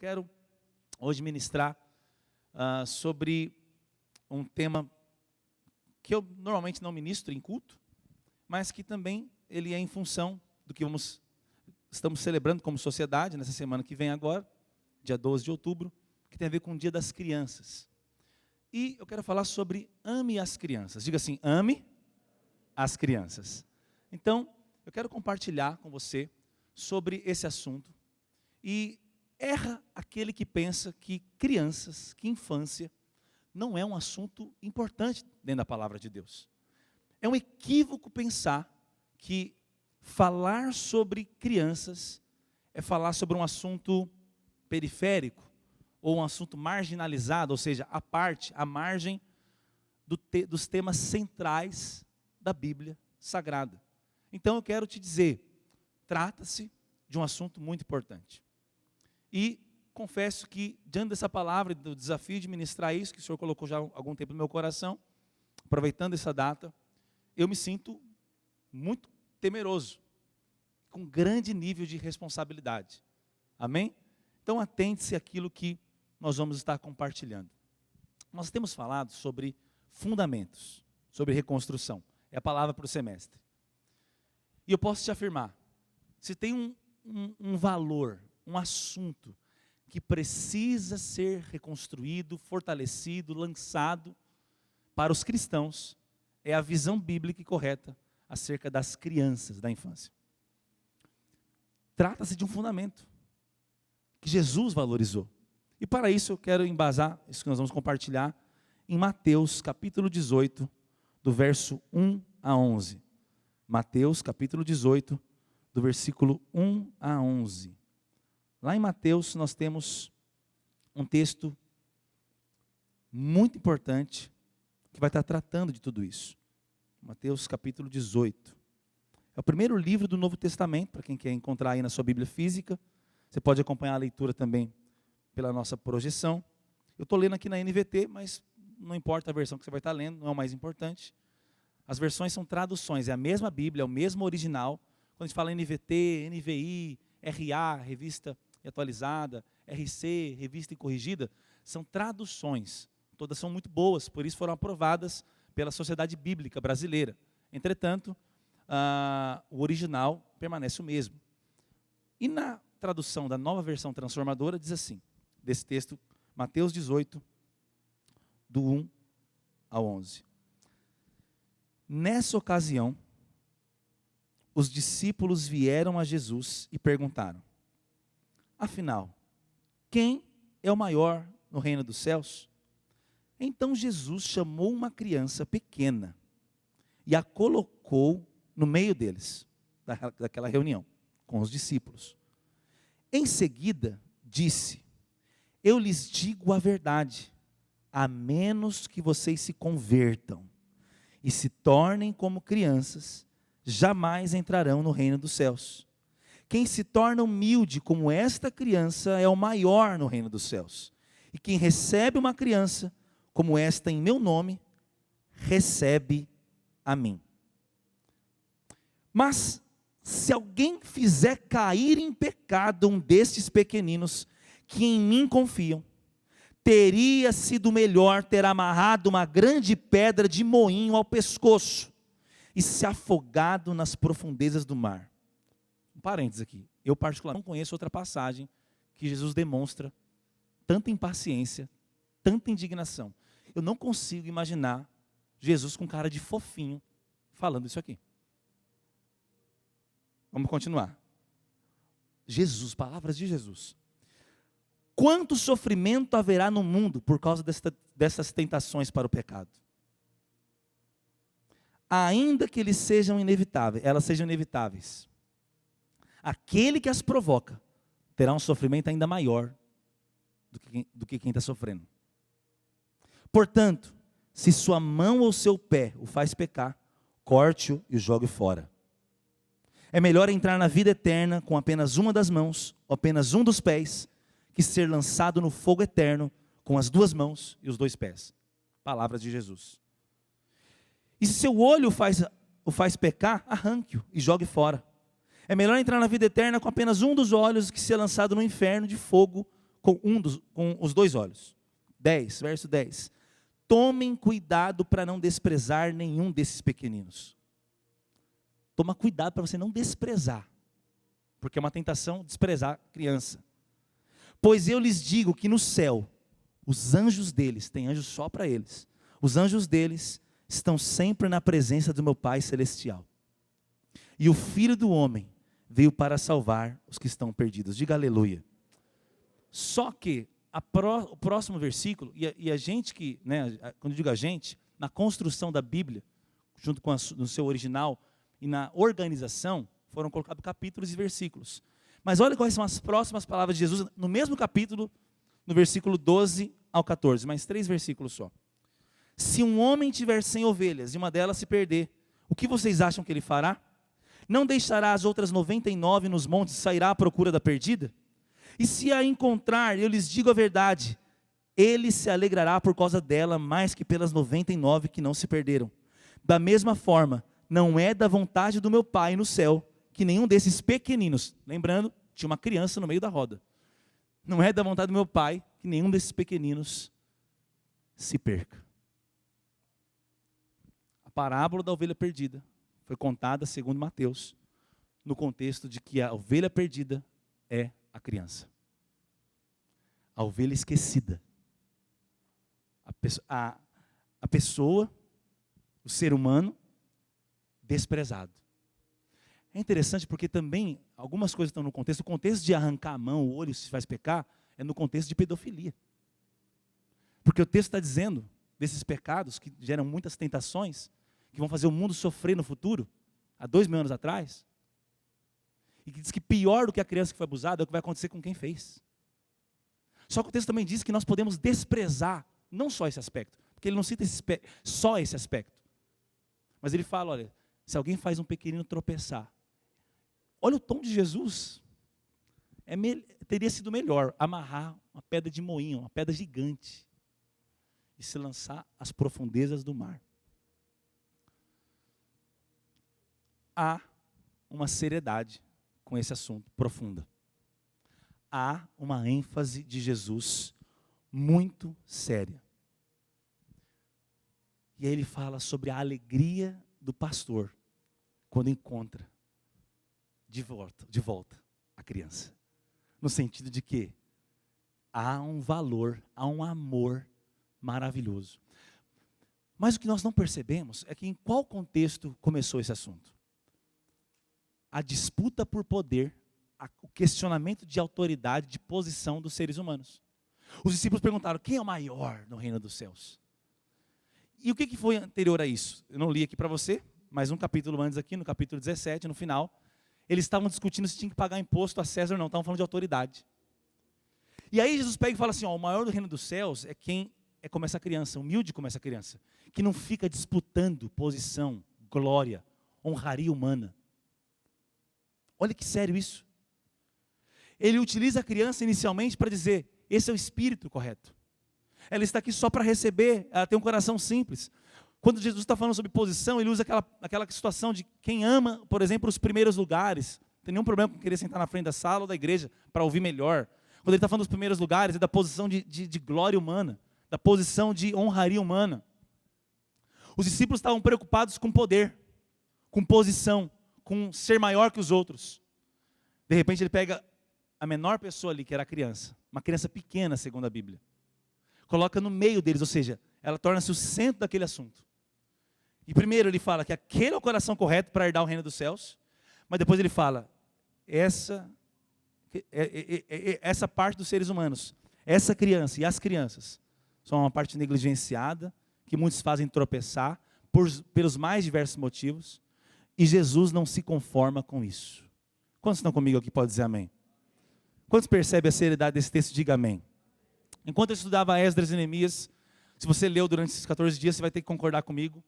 quero hoje ministrar sobre um tema que eu normalmente não ministro em culto, mas que também ele é em função do que estamos celebrando como sociedade nessa semana que vem agora, dia 12 de outubro, que tem a ver com o Dia das Crianças. E eu quero falar sobre ame as crianças. Diga assim, ame as crianças. Então, eu quero compartilhar com você sobre esse assunto. E erra aquele que pensa que crianças, que infância, não é um assunto importante dentro da palavra de Deus. É um equívoco pensar que falar sobre crianças é falar sobre um assunto periférico, ou um assunto marginalizado, ou seja, à parte, à margem dos temas centrais da Bíblia Sagrada. Então eu quero te dizer, trata-se de um assunto muito importante. E confesso que, diante dessa palavra, do desafio de ministrar isso, que o Senhor colocou já há algum tempo no meu coração, aproveitando essa data, eu me sinto muito temeroso, com grande nível de responsabilidade. Amém? Então atente-se àquilo que nós vamos estar compartilhando. Nós temos falado sobre fundamentos, sobre reconstrução. É a palavra para o semestre. E eu posso te afirmar, se tem um valor, um assunto que precisa ser reconstruído, fortalecido, lançado para os cristãos, é a visão bíblica e correta acerca das crianças da infância. Trata-se de um fundamento que Jesus valorizou. E para isso eu quero embasar isso que nós vamos compartilhar em Mateus capítulo 18, do verso 1 a 11. Mateus capítulo 18, do versículo 1 a 11. Lá em Mateus nós temos um texto muito importante que vai estar tratando de tudo isso. Mateus capítulo 18. É o primeiro livro do Novo Testamento, para quem quer encontrar aí na sua Bíblia física. Você pode acompanhar a leitura também pela nossa projeção. Eu estou lendo aqui na NVT, mas não importa a versão que você vai estar lendo, não é o mais importante. As versões são traduções, é a mesma Bíblia, é o mesmo original. Quando a gente fala NVT, NVI, RA, Revista Atualizada, RC, Revista e Corrigida, são traduções. Todas são muito boas, por isso foram aprovadas pela Sociedade Bíblica Brasileira. Entretanto, o original permanece o mesmo. E na tradução da Nova Versão Transformadora diz assim, desse texto, Mateus 18, do 1 ao 11. Nessa ocasião, os discípulos vieram a Jesus e perguntaram, afinal, quem é o maior no reino dos céus? Então Jesus chamou uma criança pequena e a colocou no meio deles, daquela reunião, com os discípulos. Em seguida, disse, eu lhes digo a verdade, a menos que vocês se convertam e se tornem como crianças, jamais entrarão no reino dos céus. Quem se torna humilde como esta criança é o maior no reino dos céus. E quem recebe uma criança como esta em meu nome, recebe a mim. Mas se alguém fizer cair em pecado um destes pequeninos que em mim confiam, teria sido melhor ter amarrado uma grande pedra de moinho ao pescoço e se afogado nas profundezas do mar. Um parênteses aqui. Eu particularmente não conheço outra passagem que Jesus demonstra tanta impaciência, tanta indignação. Eu não consigo imaginar Jesus com cara de fofinho falando isso aqui. Vamos continuar. Jesus, palavras de Jesus. Quanto sofrimento haverá no mundo por causa dessas tentações para o pecado? Ainda que elas sejam inevitáveis. Aquele que as provoca terá um sofrimento ainda maior do que quem está sofrendo. Portanto, se sua mão ou seu pé o faz pecar, corte-o e o jogue fora. É melhor entrar na vida eterna com apenas uma das mãos, ou apenas um dos pés, que ser lançado no fogo eterno com as duas mãos e os dois pés. Palavras de Jesus. E se seu olho o faz pecar, arranque-o e jogue fora. É melhor entrar na vida eterna com apenas um dos olhos que ser lançado no inferno de fogo com os dois olhos. 10, verso 10. Tomem cuidado para não desprezar nenhum desses pequeninos. Toma cuidado para você não desprezar, porque é uma tentação desprezar criança. Pois eu lhes digo que no céu, os anjos deles, tem anjos só para eles, os anjos deles estão sempre na presença do meu Pai Celestial. E o Filho do Homem veio para salvar os que estão perdidos. Diga aleluia. Só que o próximo versículo, e a gente que, né, quando eu digo a gente, na construção da Bíblia, junto com no seu original e na organização, foram colocados capítulos e versículos. Mas olha quais são as próximas palavras de Jesus, no mesmo capítulo, no versículo 12 ao 14, mais 3 versículos só. Se um homem tiver 100 ovelhas e uma delas se perder, o que vocês acham que ele fará? Não deixará as outras 99 nos montes e sairá à procura da perdida? E se a encontrar, eu lhes digo a verdade, ele se alegrará por causa dela mais que pelas 99 que não se perderam. Da mesma forma, não é da vontade do meu Pai no céu que nenhum desses pequeninos, lembrando, tinha uma criança no meio da roda, não é da vontade do meu Pai que nenhum desses pequeninos se perca. A parábola da ovelha perdida foi contada segundo Mateus, no contexto de que a ovelha perdida é a criança. A ovelha esquecida. A pessoa, o ser humano, desprezado. É interessante porque também algumas coisas estão no contexto. O contexto de arrancar a mão, o olho, se faz pecar, é no contexto de pedofilia. Porque o texto está dizendo desses pecados que geram muitas tentações, que vão fazer o mundo sofrer no futuro, há 2000 anos atrás, e que diz que pior do que a criança que foi abusada é o que vai acontecer com quem fez. Só que o texto também diz que nós podemos desprezar, não só esse aspecto, porque ele não cita só esse aspecto, mas ele fala, olha, se alguém faz um pequenino tropeçar, olha o tom de Jesus, teria sido melhor amarrar uma pedra de moinho, uma pedra gigante, e se lançar às profundezas do mar. Há uma seriedade com esse assunto profunda. Há uma ênfase de Jesus muito séria. E aí ele fala sobre a alegria do pastor quando encontra de volta a criança. No sentido de que há um valor, há um amor maravilhoso. Mas o que nós não percebemos é que em qual contexto começou esse assunto? A disputa por poder, o questionamento de autoridade, de posição dos seres humanos. Os discípulos perguntaram, quem é o maior no reino dos céus? E o que foi anterior a isso? Eu não li aqui para você, mas um capítulo antes aqui, no capítulo 17, no final, eles estavam discutindo se tinha que pagar imposto a César ou não, estavam falando de autoridade. E aí Jesus pega e fala assim, o maior do reino dos céus é quem é como essa criança, humilde como essa criança, que não fica disputando posição, glória, honraria humana. Olha que sério isso. Ele utiliza a criança inicialmente para dizer, esse é o espírito correto. Ela está aqui só para receber, ela tem um coração simples. Quando Jesus está falando sobre posição, ele usa aquela situação de quem ama, por exemplo, os primeiros lugares. Não tem nenhum problema com querer sentar na frente da sala ou da igreja para ouvir melhor. Quando ele está falando dos primeiros lugares, é da posição de glória humana, da posição de honraria humana. Os discípulos estavam preocupados com poder, com posição, com ser maior que os outros. De repente ele pega a menor pessoa ali, que era a criança, uma criança pequena, segundo a Bíblia, coloca no meio deles, ou seja, ela torna-se o centro daquele assunto. E primeiro ele fala que aquele é o coração correto para herdar o reino dos céus, mas depois ele fala, essa parte dos seres humanos, essa criança e as crianças, são uma parte negligenciada, que muitos fazem tropeçar, pelos mais diversos motivos, e Jesus não se conforma com isso. Quantos estão comigo aqui, pode dizer amém? Quantos percebem a seriedade desse texto? Diga amém. Enquanto eu estudava Esdras e Neemias, se você leu durante esses 14 dias, você vai ter que concordar comigo,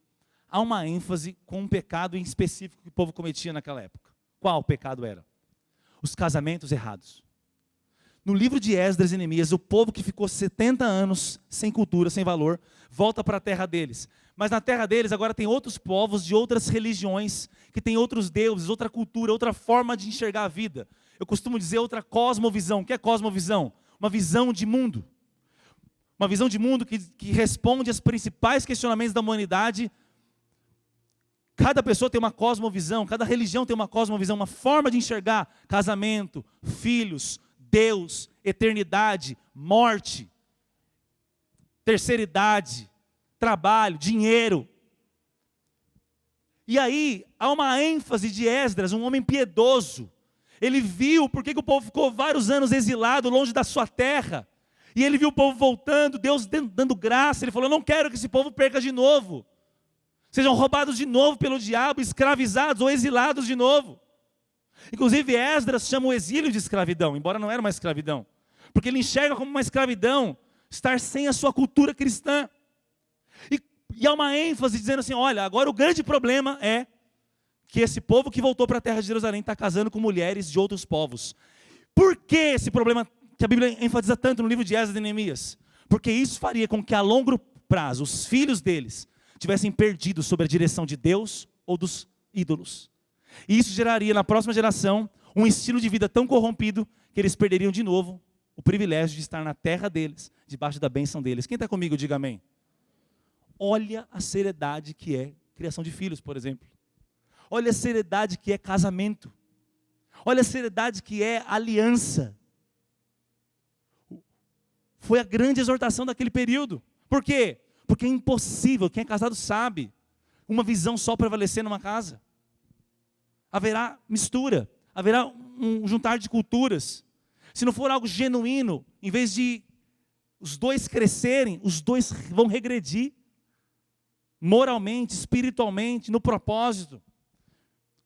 há uma ênfase com um pecado em específico que o povo cometia naquela época. Qual o pecado era? Os casamentos errados. No livro de Esdras e Neemias, o povo que ficou 70 anos sem cultura, sem valor, volta para a terra deles. Mas na terra deles agora tem outros povos de outras religiões, que têm outros deuses, outra cultura, outra forma de enxergar a vida. Eu costumo dizer outra cosmovisão. O que é cosmovisão? uma visão de mundo. Uma visão de mundo que responde aos principais questionamentos da humanidade. Cada pessoa tem uma cosmovisão, cada religião tem uma cosmovisão, uma forma de enxergar casamento, filhos, Deus, eternidade, morte, terceira idade, trabalho, dinheiro. E aí, há uma ênfase de Esdras, um homem piedoso. Ele viu por que o povo ficou vários anos exilado, longe da sua terra. E ele viu o povo voltando, Deus dando graça. Ele falou, não quero que esse povo perca de novo. Sejam roubados de novo pelo diabo, escravizados ou exilados de novo. Inclusive Esdras chama o exílio de escravidão, embora não era uma escravidão. Porque ele enxerga como uma escravidão estar sem a sua cultura cristã. E há uma ênfase dizendo assim, olha, agora o grande problema é que esse povo que voltou para a terra de Jerusalém está casando com mulheres de outros povos. Por que esse problema que a Bíblia enfatiza tanto no livro de Esdras e Neemias? Porque isso faria com que a longo prazo os filhos deles tivessem perdido sobre a direção de Deus ou dos ídolos. E isso geraria na próxima geração um estilo de vida tão corrompido que eles perderiam de novo o privilégio de estar na terra deles, debaixo da bênção deles. Quem está comigo, diga amém. Olha a seriedade que é criação de filhos, por exemplo. Olha a seriedade que é casamento. Olha a seriedade que é aliança. Foi a grande exortação daquele período. Por quê? Porque é impossível, quem é casado sabe, uma visão só prevalecer numa casa. Haverá mistura, haverá um juntar de culturas. Se não for algo genuíno, em vez de os dois crescerem, os dois vão regredir. Moralmente, espiritualmente, no propósito.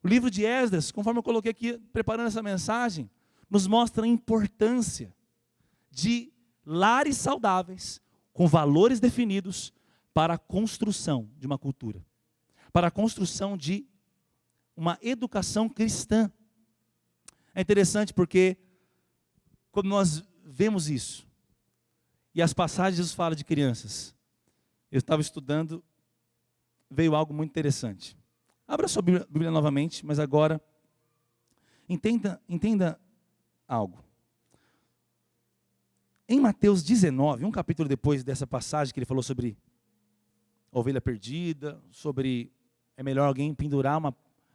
O livro de Esdras, conforme eu coloquei aqui, preparando essa mensagem, nos mostra a importância de lares saudáveis, com valores definidos, para a construção de uma cultura. Para a construção de uma educação cristã. É interessante porque, quando nós vemos isso, e as passagens Jesus fala de crianças, eu estava estudando, veio algo muito interessante. Abra sua Bíblia novamente, mas agora, entenda algo. Em Mateus 19, um capítulo depois dessa passagem que ele falou sobre a ovelha perdida, sobre é melhor alguém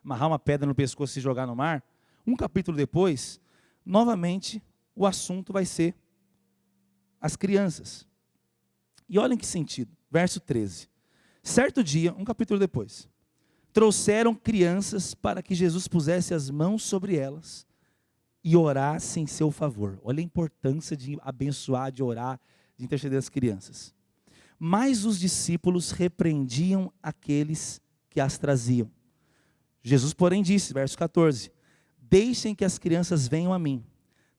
amarrar uma pedra no pescoço e se jogar no mar, um capítulo depois, novamente, o assunto vai ser as crianças. E olhem que sentido, verso 13. Certo dia, um capítulo depois, trouxeram crianças para que Jesus pusesse as mãos sobre elas e orasse em seu favor. Olha a importância de abençoar, de orar, de interceder as crianças. Mas os discípulos repreendiam aqueles que as traziam. Jesus, porém, disse, verso 14, deixem que as crianças venham a mim,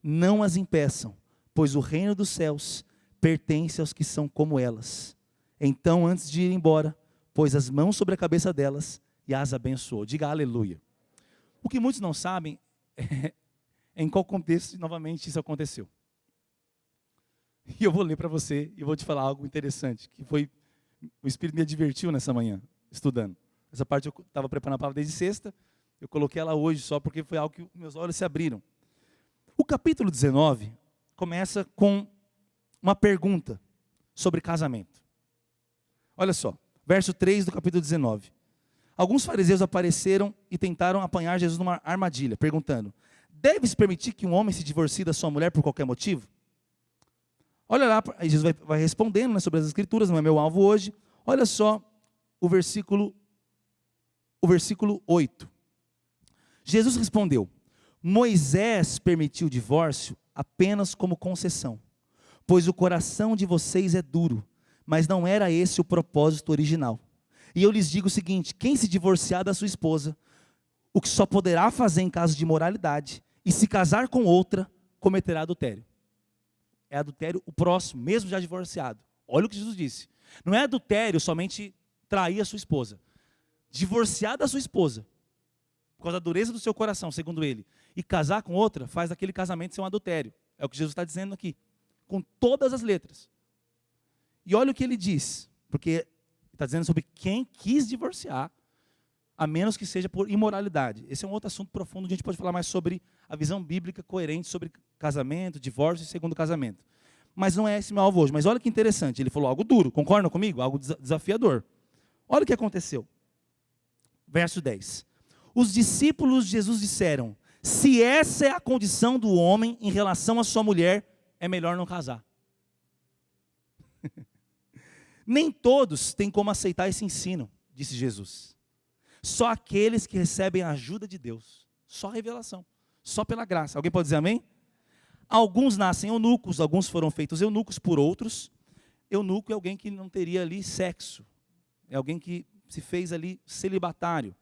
não as impeçam, pois o reino dos céus pertence aos que são como elas. Então, antes de ir embora, pôs as mãos sobre a cabeça delas e as abençoou. Diga aleluia. O que muitos não sabem é em qual contexto, novamente, isso aconteceu. E eu vou ler para você e vou te falar algo interessante, que foi, o Espírito me advertiu nessa manhã, estudando. Essa parte eu estava preparando a palavra desde sexta, eu coloquei ela hoje só porque foi algo que meus olhos se abriram. O capítulo 19 começa com uma pergunta sobre casamento. Olha só, verso 3 do capítulo 19. Alguns fariseus apareceram e tentaram apanhar Jesus numa armadilha, perguntando, deve-se permitir que um homem se divorcie da sua mulher por qualquer motivo? Olha lá, aí Jesus vai respondendo, né, sobre as escrituras, não é meu alvo hoje. Olha só o versículo 8. Jesus respondeu, Moisés permitiu o divórcio apenas como concessão, pois o coração de vocês é duro, mas não era esse o propósito original. E eu lhes digo o seguinte, quem se divorciar da sua esposa, o que só poderá fazer em caso de imoralidade, e se casar com outra, cometerá adultério. É adultério o próximo, mesmo já divorciado. Olha o que Jesus disse. Não é adultério somente trair a sua esposa. Divorciar da sua esposa, por causa da dureza do seu coração, segundo ele, e casar com outra, faz aquele casamento ser um adultério. É o que Jesus está dizendo aqui, com todas as letras. E olha o que ele diz, porque está dizendo sobre quem quis divorciar, a menos que seja por imoralidade. Esse é um outro assunto profundo, a gente pode falar mais sobre a visão bíblica coerente sobre casamento, divórcio e segundo casamento. mas não é esse meu alvo hoje. Mas olha que interessante, ele falou algo duro, concordam comigo? Algo desafiador. Olha o que aconteceu. Verso 10. Os discípulos de Jesus disseram: se essa é a condição do homem em relação à sua mulher, é melhor não casar. Nem todos têm como aceitar esse ensino, disse Jesus. Só aqueles que recebem a ajuda de Deus. Só revelação. Só pela graça. Alguém pode dizer amém? Alguns nascem eunucos, alguns foram feitos eunucos por outros. Eunuco é alguém que não teria ali sexo. É alguém que se fez ali celibatário.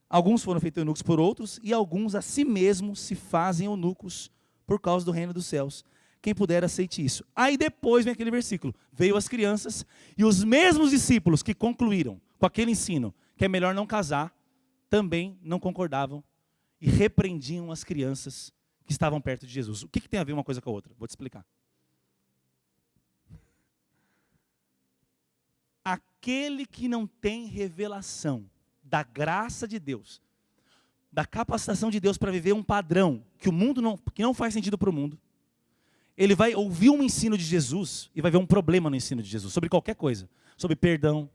Alguns foram feitos eunucos por outros, e alguns a si mesmos se fazem eunucos por causa do reino dos céus. Quem puder, aceite isso. Aí depois vem aquele versículo. Veio as crianças, e os mesmos discípulos que concluíram com aquele ensino, que é melhor não casar, também não concordavam e repreendiam as crianças que estavam perto de Jesus. O que tem a ver uma coisa com a outra? Vou te explicar. Aquele que não tem revelação da graça de Deus, da capacitação de Deus para viver um padrão que não faz sentido para o mundo, ele vai ouvir um ensino de Jesus e vai ver um problema no ensino de Jesus, sobre qualquer coisa, sobre perdão,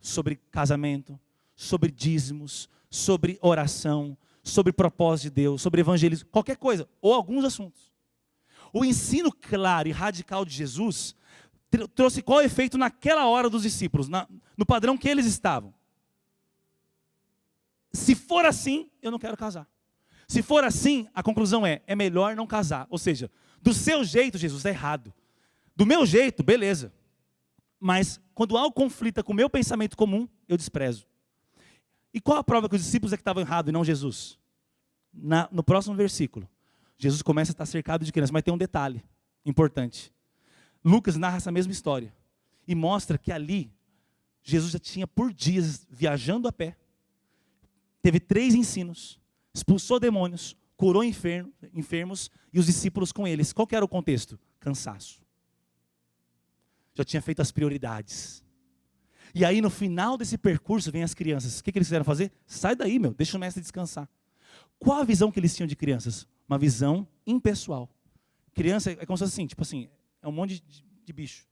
sobre casamento, sobre dízimos, sobre oração, sobre propósito de Deus, sobre evangelismo, qualquer coisa, ou alguns assuntos. O ensino claro e radical de Jesus trouxe qual efeito naquela hora dos discípulos, no padrão que eles estavam. Se for assim, eu não quero casar. Se for assim, a conclusão é melhor não casar. Ou seja, do seu jeito, Jesus, está errado. Do meu jeito, beleza. Mas quando há um conflito com o meu pensamento comum, eu desprezo. E qual a prova que os discípulos é que estavam errados e não Jesus? No próximo versículo, Jesus começa a estar cercado de crianças, mas tem um detalhe importante. Lucas narra essa mesma história e mostra que ali, Jesus já tinha por dias viajando a pé, teve 3 ensinos, expulsou demônios, curou enfermos e os discípulos com eles. Qual que era o contexto? Cansaço. Já tinha feito as prioridades. E aí no final desse percurso vem as crianças. O que eles quiseram fazer? Sai daí, deixa o mestre descansar. Qual a visão que eles tinham de crianças? Uma visão impessoal. Criança é como se fosse assim, é um monte de bicho.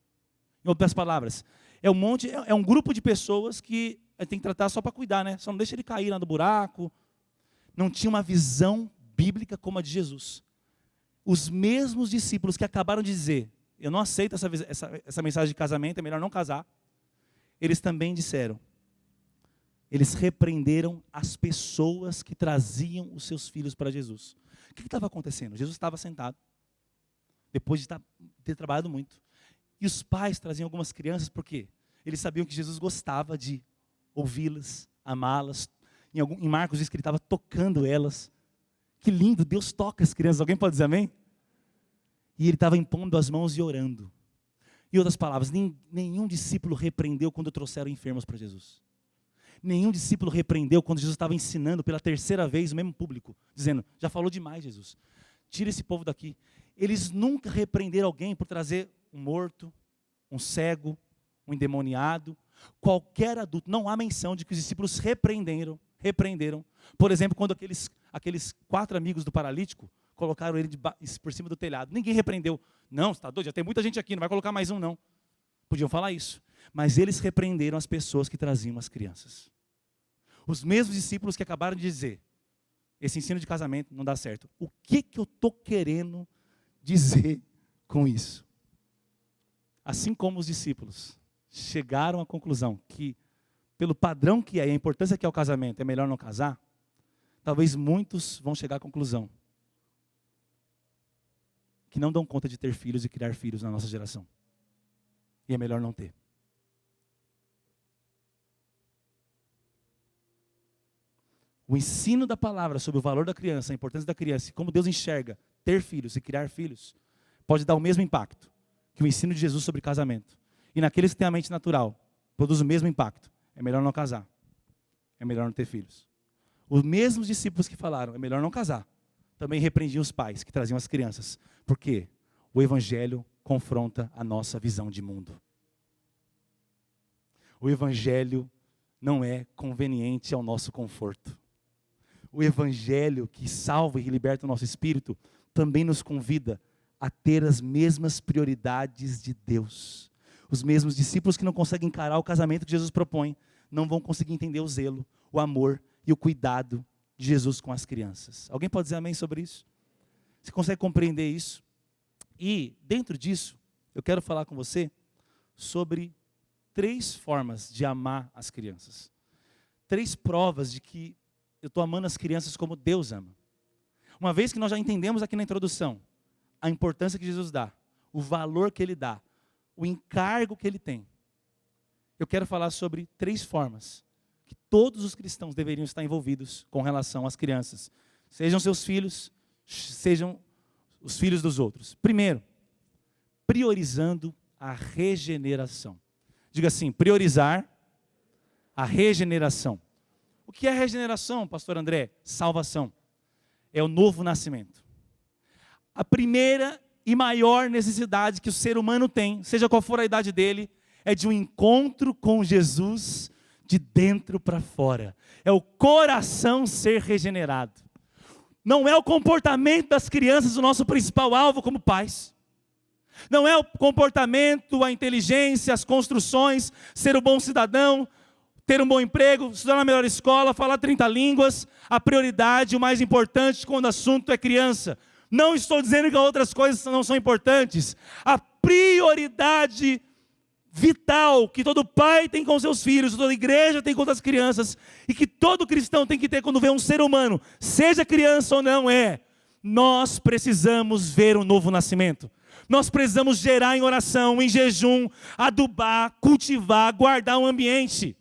Em outras palavras, é um grupo de pessoas que tem que tratar só para cuidar, né? Só não deixa ele cair lá no buraco. Não tinha uma visão bíblica como a de Jesus. Os mesmos discípulos que acabaram de dizer: eu não aceito essa mensagem de casamento, é melhor não casar. Eles também disseram, eles repreenderam as pessoas que traziam os seus filhos para Jesus. O que estava acontecendo? Jesus estava sentado, depois de ter trabalhado muito. E os pais traziam algumas crianças, por quê? Eles sabiam que Jesus gostava de ouvi-las, amá-las. Em Marcos diz que ele estava tocando elas. Que lindo, Deus toca as crianças. Alguém pode dizer amém? E ele estava impondo as mãos e orando. Em outras palavras, nenhum discípulo repreendeu quando trouxeram enfermos para Jesus. Nenhum discípulo repreendeu quando Jesus estava ensinando pela 3ª vez o mesmo público, dizendo: já falou demais, Jesus, tira esse povo daqui. Eles nunca repreenderam alguém por trazer um morto, um cego, um endemoniado, qualquer adulto. Não há menção de que os discípulos repreenderam. Por exemplo, quando aqueles 4 amigos do paralítico colocaram ele por cima do telhado. Ninguém repreendeu. Não, você está doido? Já tem muita gente aqui, não vai colocar mais um não. Podiam falar isso. Mas eles repreenderam as pessoas que traziam as crianças. Os mesmos discípulos que acabaram de dizer: esse ensino de casamento não dá certo. O que eu estou querendo dizer com isso? Assim como os discípulos chegaram à conclusão que, pelo padrão que é e a importância que é o casamento, é melhor não casar, talvez muitos vão chegar à conclusão que não dão conta de ter filhos e criar filhos na nossa geração. E é melhor não ter. O ensino da palavra sobre o valor da criança, a importância da criança, e como Deus enxerga ter filhos e criar filhos, pode dar o mesmo impacto que o ensino de Jesus sobre casamento. E naqueles que têm a mente natural, produz o mesmo impacto. É melhor não casar. É melhor não ter filhos. Os mesmos discípulos que falaram, é melhor não casar, também repreendiam os pais que traziam as crianças. Por quê? O Evangelho confronta a nossa visão de mundo. O Evangelho não é conveniente ao nosso conforto. O Evangelho que salva e liberta o nosso espírito também nos convida a ter as mesmas prioridades de Deus. Os mesmos discípulos que não conseguem encarar o casamento que Jesus propõe, não vão conseguir entender o zelo, o amor e o cuidado de Jesus com as crianças. Alguém pode dizer amém sobre isso? Você consegue compreender isso? E, dentro disso, eu quero falar com você sobre 3 formas de amar as crianças. 3 provas de que eu estou amando as crianças como Deus ama. Uma vez que nós já entendemos aqui na introdução a importância que Jesus dá, o valor que Ele dá, o encargo que Ele tem, eu quero falar sobre 3 formas que todos os cristãos deveriam estar envolvidos com relação às crianças. Sejam seus filhos, sejam os filhos dos outros. Primeiro, priorizando a regeneração. Diga assim, priorizar a regeneração. O que é regeneração, pastor André? Salvação. É o novo nascimento. A primeira e maior necessidade que o ser humano tem, seja qual for a idade dele, é de um encontro com Jesus de dentro para fora. É o coração ser regenerado. Não é o comportamento das crianças o nosso principal alvo como pais. Não é o comportamento, a inteligência, as construções, ser um bom cidadão, ter um bom emprego, estudar na melhor escola, falar 30 línguas. A prioridade, o mais importante quando o assunto é criança. Não estou dizendo que outras coisas não são importantes. A prioridade vital que todo pai tem com seus filhos, toda igreja tem com as crianças, e que todo cristão tem que ter quando vê um ser humano, seja criança ou não, nós precisamos ver um novo nascimento. Nós precisamos gerar em oração, em jejum, adubar, cultivar, guardar um ambiente.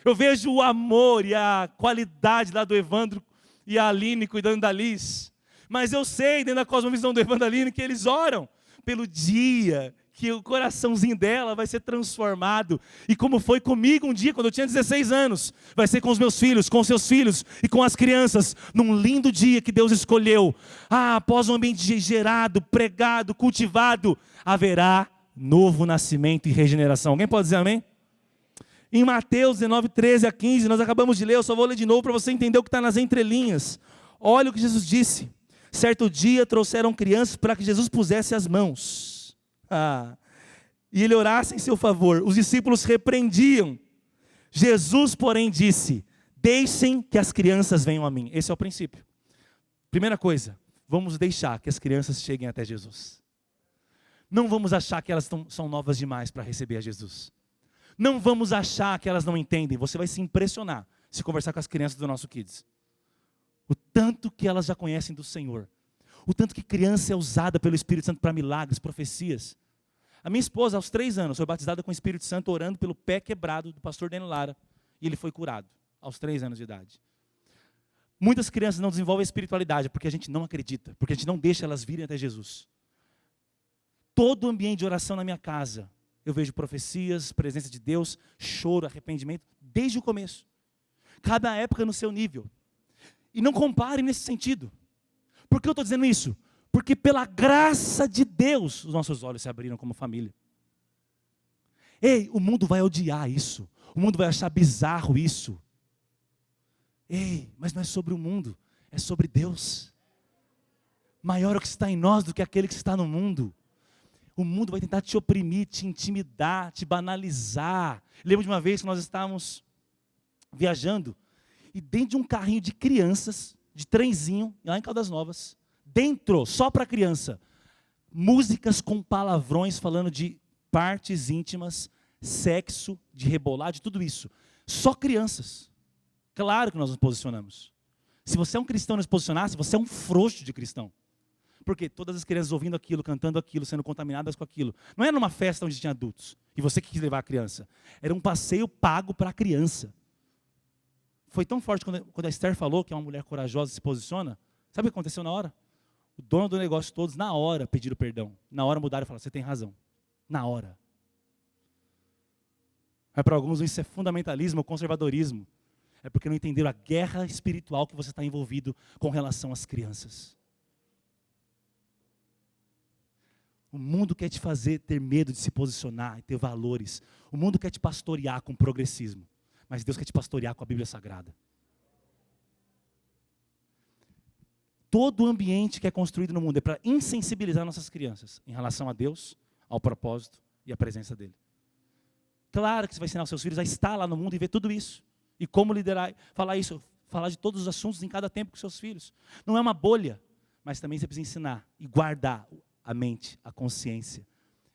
Eu vejo o amor e a qualidade lá do Evandro e a Aline cuidando da Liz. Mas eu sei, dentro da cosmovisão do Evandro e da Aline, que eles oram pelo dia que o coraçãozinho dela vai ser transformado. E como foi comigo um dia, quando eu tinha 16 anos, vai ser com os meus filhos, com os seus filhos e com as crianças, num lindo dia que Deus escolheu. Após um ambiente gerado, pregado, cultivado, haverá novo nascimento e regeneração. Alguém pode dizer amém? Em Mateus 19, 13 a 15, nós acabamos de ler, eu só vou ler de novo para você entender o que está nas entrelinhas. Olha o que Jesus disse. Certo dia trouxeram crianças para que Jesus pusesse as mãos. E ele orasse em seu favor. Os discípulos repreendiam. Jesus, porém, disse: deixem que as crianças venham a mim. Esse é o princípio. Primeira coisa, vamos deixar que as crianças cheguem até Jesus. Não vamos achar que elas são novas demais para receber a Jesus. Não vamos achar que elas não entendem. Você vai se impressionar se conversar com as crianças do nosso Kids. O tanto que elas já conhecem do Senhor. O tanto que criança é usada pelo Espírito Santo para milagres, profecias. A minha esposa, aos 3 anos, foi batizada com o Espírito Santo, orando pelo pé quebrado do pastor Daniel Lara. E ele foi curado, aos 3 anos de idade. Muitas crianças não desenvolvem a espiritualidade, porque a gente não acredita, porque a gente não deixa elas virem até Jesus. Todo o ambiente de oração na minha casa, eu vejo profecias, presença de Deus, choro, arrependimento, desde o começo. Cada época no seu nível. E não compare nesse sentido. Por que eu estou dizendo isso? Porque pela graça de Deus, os nossos olhos se abriram como família. Ei, o mundo vai odiar isso. O mundo vai achar bizarro isso. Ei, mas não é sobre o mundo, é sobre Deus. Maior é o que está em nós do que aquele que está no mundo. O mundo vai tentar te oprimir, te intimidar, te banalizar. Lembro de uma vez que nós estávamos viajando, e dentro de um carrinho de crianças, de trenzinho, lá em Caldas Novas, dentro, só para criança, músicas com palavrões falando de partes íntimas, sexo, de rebolar, de tudo isso. Só crianças. Claro que nós nos posicionamos. Se você é um cristão e não se posicionasse, você é um frouxo de cristão. Porque todas as crianças ouvindo aquilo, cantando aquilo, sendo contaminadas com aquilo. Não era numa festa onde tinha adultos, e você que quis levar a criança. Era um passeio pago para a criança. Foi tão forte quando a Esther falou que é uma mulher corajosa se posiciona. Sabe o que aconteceu na hora? O dono do negócio todos, na hora, pediram perdão. Na hora mudaram e falaram, você tem razão. Na hora. Mas para alguns isso é fundamentalismo ou conservadorismo. É porque não entenderam a guerra espiritual que você está envolvido com relação às crianças. O mundo quer te fazer ter medo de se posicionar e ter valores. O mundo quer te pastorear com progressismo. Mas Deus quer te pastorear com a Bíblia Sagrada. Todo o ambiente que é construído no mundo é para insensibilizar nossas crianças em relação a Deus, ao propósito e à presença dele. Claro que você vai ensinar os seus filhos a estar lá no mundo e ver tudo isso. E como liderar, falar de todos os assuntos em cada tempo com seus filhos. Não é uma bolha, mas também você precisa ensinar e guardar a mente, a consciência.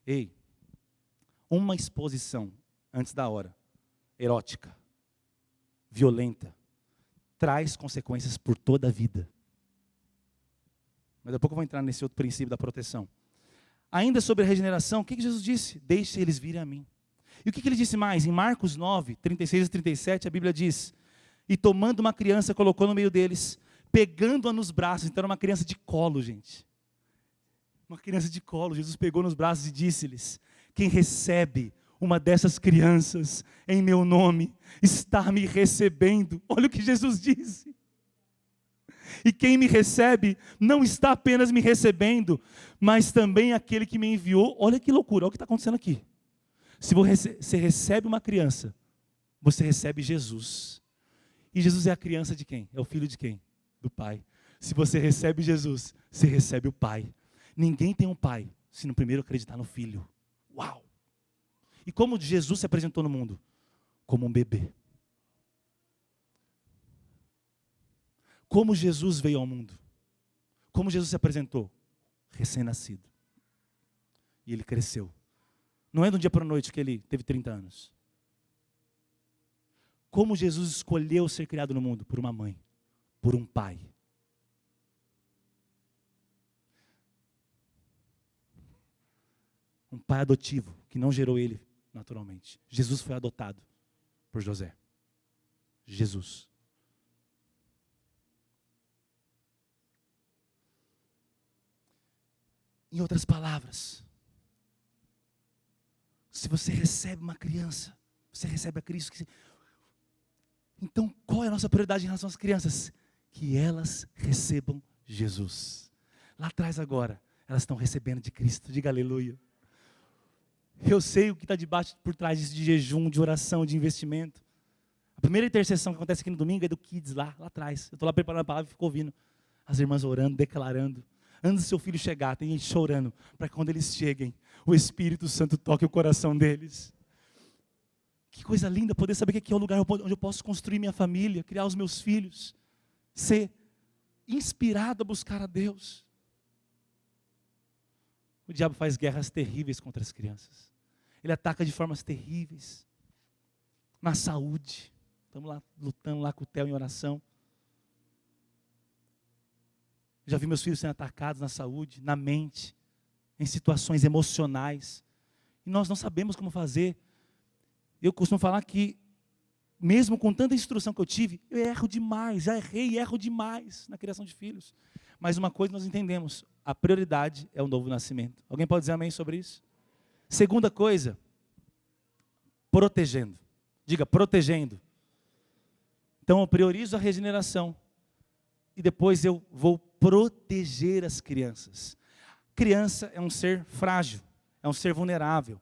Ei, uma exposição antes da hora, erótica, violenta, traz consequências por toda a vida. Mas daqui a pouco eu vou entrar nesse outro princípio da proteção. Ainda sobre a regeneração, o que Jesus disse? Deixe eles virem a mim. E o que ele disse mais? Em Marcos 9, 36 e 37, a Bíblia diz: e tomando uma criança, colocou no meio deles, pegando-a nos braços. Então era uma criança de colo, gente. Uma criança de colo. Jesus pegou nos braços e disse-lhes: quem recebe uma dessas crianças em meu nome, está me recebendo. Olha o que Jesus disse. E quem me recebe, não está apenas me recebendo, mas também aquele que me enviou. Olha que loucura, olha o que está acontecendo aqui. Se você recebe uma criança, você recebe Jesus. E Jesus é a criança de quem? É o filho de quem? Do Pai. Se você recebe Jesus, você recebe o Pai. Ninguém tem um pai se no primeiro acreditar no Filho. Uau! E como Jesus se apresentou no mundo? Como um bebê. Como Jesus veio ao mundo? Como Jesus se apresentou? Recém-nascido. E ele cresceu. Não é de um dia para a noite que ele teve 30 anos. Como Jesus escolheu ser criado no mundo? Por uma mãe, por um pai. Um pai adotivo, que não gerou ele naturalmente. Jesus foi adotado por José. Jesus. Em outras palavras, se você recebe uma criança, você recebe a Cristo. Então, qual é a nossa prioridade em relação às crianças? Que elas recebam Jesus. Lá atrás agora, elas estão recebendo de Cristo. Diga aleluia. Eu sei o que está debaixo por trás disso, de jejum, de oração, de investimento. A primeira intercessão que acontece aqui no domingo é do Kids lá atrás. Eu estou lá preparando a palavra e fico ouvindo as irmãs orando, declarando. Antes do seu filho chegar, tem gente chorando, para que quando eles cheguem, o Espírito Santo toque o coração deles. Que coisa linda poder saber que aqui é o lugar onde eu posso construir minha família, criar os meus filhos, ser inspirado a buscar a Deus. O diabo faz guerras terríveis contra as crianças. Ele ataca de formas terríveis. Na saúde. Estamos lá lutando lá com o Theo em oração. Já vi meus filhos sendo atacados na saúde, na mente, em situações emocionais. E nós não sabemos como fazer. Eu costumo falar que, mesmo com tanta instrução que eu tive, eu erro demais, já errei e erro demais na criação de filhos. Mas uma coisa nós entendemos, a prioridade é o novo nascimento. Alguém pode dizer amém sobre isso? Segunda coisa, protegendo. Diga, protegendo. Então eu priorizo a regeneração. E depois eu vou proteger as crianças. Criança é um ser frágil, é um ser vulnerável,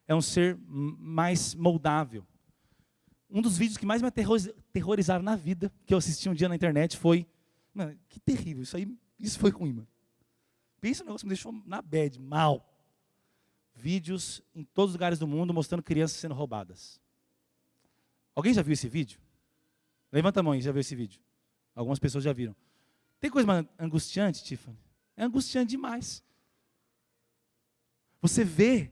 é um ser mais moldável. Um dos vídeos que mais me aterrorizaram na vida, que eu assisti um dia na internet, foi... Mano, que terrível, isso foi ruim, mano. Pensa, o negócio me deixou na bad, mal. Vídeos em todos os lugares do mundo mostrando crianças sendo roubadas. Alguém já viu esse vídeo? Levanta a mão aí, já viu esse vídeo? Algumas pessoas já viram. Tem coisa mais angustiante, Tiffany? É angustiante demais. Você vê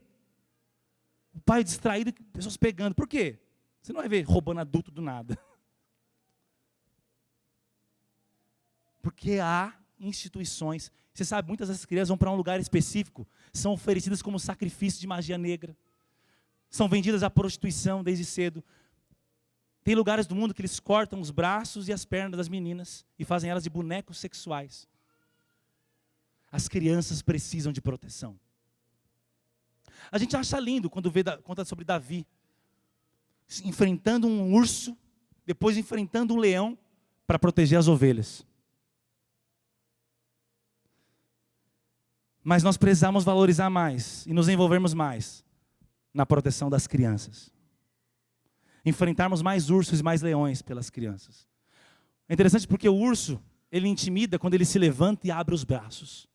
o pai distraído, pessoas pegando. Por quê? Você não vai ver roubando adulto do nada. Porque há instituições. Você sabe, muitas dessas crianças vão para um lugar específico, são oferecidas como sacrifício de magia negra. São vendidas à prostituição desde cedo. Tem lugares do mundo que eles cortam os braços e as pernas das meninas e fazem elas de bonecos sexuais. As crianças precisam de proteção. A gente acha lindo quando conta sobre Davi, enfrentando um urso, depois enfrentando um leão para proteger as ovelhas. Mas nós precisamos valorizar mais e nos envolvermos mais na proteção das crianças. Enfrentarmos mais ursos e mais leões pelas crianças. É interessante porque o urso, ele intimida quando ele se levanta e abre os braços.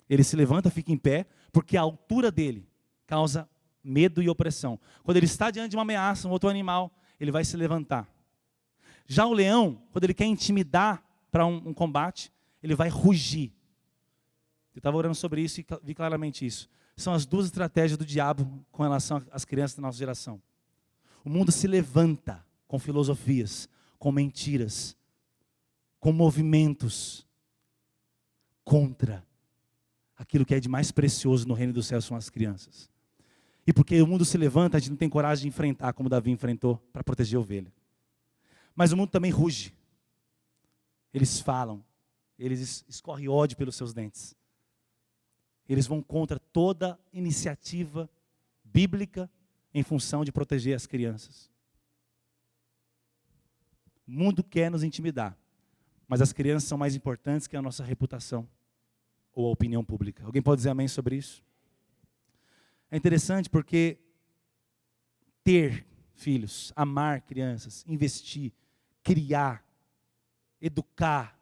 Ele se levanta, fica em pé, porque a altura dele causa medo e opressão. Quando ele está diante de uma ameaça, um outro animal, ele vai se levantar. Já o leão, quando ele quer intimidar para um combate, ele vai rugir. Eu estava orando sobre isso e vi claramente isso. São as duas estratégias do diabo com relação às crianças da nossa geração. O mundo se levanta com filosofias, com mentiras, com movimentos contra aquilo que é de mais precioso no reino dos céus, são as crianças. E porque o mundo se levanta, a gente não tem coragem de enfrentar, como Davi enfrentou, para proteger a ovelha. Mas o mundo também ruge. Eles falam, eles escorrem ódio pelos seus dentes. Eles vão contra toda iniciativa bíblica em função de proteger as crianças. O mundo quer nos intimidar, mas as crianças são mais importantes que a nossa reputação ou a opinião pública. Alguém pode dizer amém sobre isso? É interessante porque ter filhos, amar crianças, investir, criar, educar,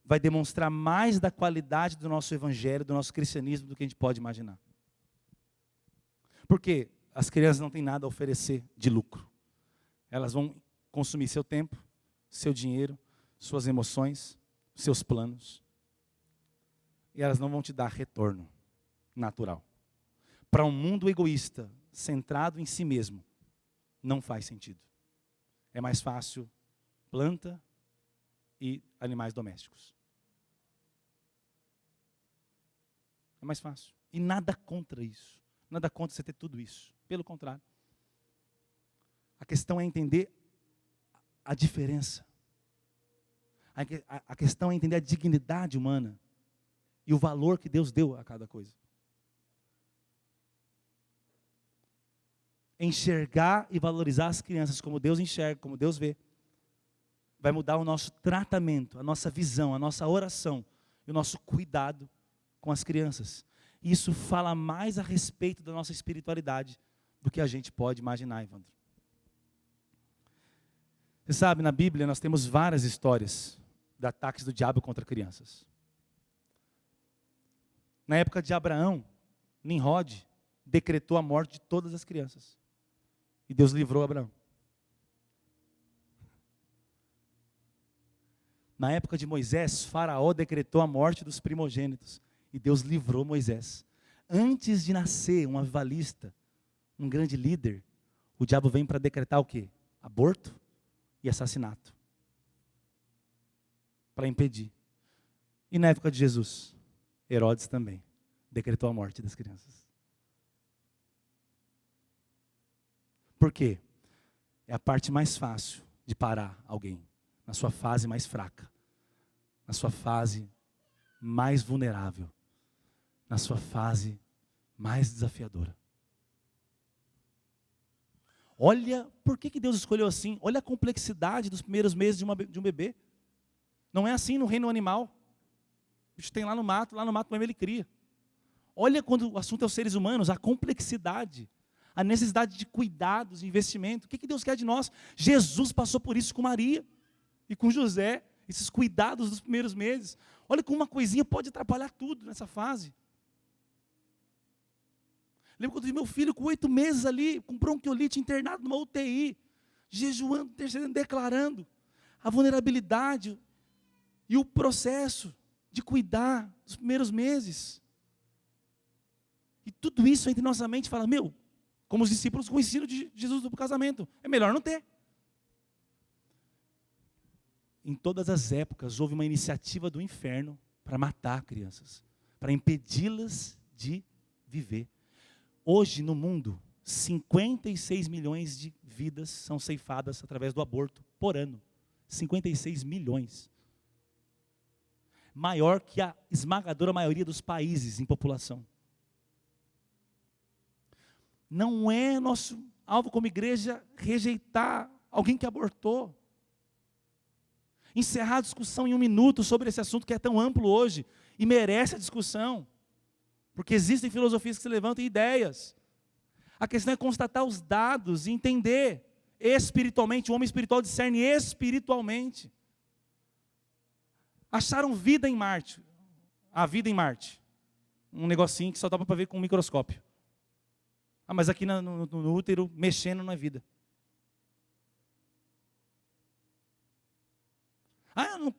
vai demonstrar mais da qualidade do nosso evangelho, do nosso cristianismo, do que a gente pode imaginar. Porque as crianças não têm nada a oferecer de lucro. Elas vão consumir seu tempo, seu dinheiro, suas emoções, seus planos. E elas não vão te dar retorno natural. Para um mundo egoísta, centrado em si mesmo, não faz sentido. É mais fácil planta e animais domésticos. É mais fácil. E nada contra isso. Nada contra você ter tudo isso. Pelo contrário. A questão é entender a diferença. A questão é entender a dignidade humana e o valor que Deus deu a cada coisa. Enxergar e valorizar as crianças como Deus enxerga, como Deus vê, vai mudar o nosso tratamento, a nossa visão, a nossa oração e o nosso cuidado com as crianças. Isso fala mais a respeito da nossa espiritualidade do que a gente pode imaginar, Evandro. Você sabe, na Bíblia nós temos várias histórias de ataques do diabo contra crianças. Na época de Abraão, Nimrod decretou a morte de todas as crianças. E Deus livrou Abraão. Na época de Moisés, Faraó decretou a morte dos primogênitos. E Deus livrou Moisés. Antes de nascer um avivalista, um grande líder, o diabo vem para decretar o quê? Aborto e assassinato. Para impedir. E na época de Jesus, Herodes também decretou a morte das crianças. Por quê? É a parte mais fácil de parar alguém, na sua fase mais fraca, na sua fase mais vulnerável, na sua fase mais desafiadora. Olha, por que Deus escolheu assim? Olha a complexidade dos primeiros meses de um bebê. Não é assim no reino animal. O bicho tem lá no mato mesmo ele cria. Olha quando o assunto é os seres humanos, a complexidade, a necessidade de cuidados, de investimento. O que Deus quer de nós? Jesus passou por isso com Maria e com José, esses cuidados dos primeiros meses. Olha como uma coisinha pode atrapalhar tudo nessa fase. Lembro quando eu vi meu filho com 8 meses ali, com bronquiolite, internado numa UTI, jejuando, intercedendo, declarando a vulnerabilidade e o processo de cuidar dos primeiros meses. E tudo isso entre nossa mente fala, como os discípulos com o ensino de Jesus do casamento, é melhor não ter. Em todas as épocas houve uma iniciativa do inferno para matar crianças, para impedi-las de viver. Hoje no mundo, 56 milhões de vidas são ceifadas através do aborto por ano. 56 milhões. Maior que a esmagadora maioria dos países em população. Não é nosso alvo como igreja rejeitar alguém que abortou. Encerrar a discussão em 1 minuto sobre esse assunto que é tão amplo hoje e merece a discussão. Porque existem filosofias que se levantam e ideias. A questão é constatar os dados e entender espiritualmente. O homem espiritual discerne espiritualmente. Acharam vida em Marte. A vida em Marte. Um negocinho que só dá para ver com um microscópio. Ah, mas aqui no útero, mexendo não é vida. Não,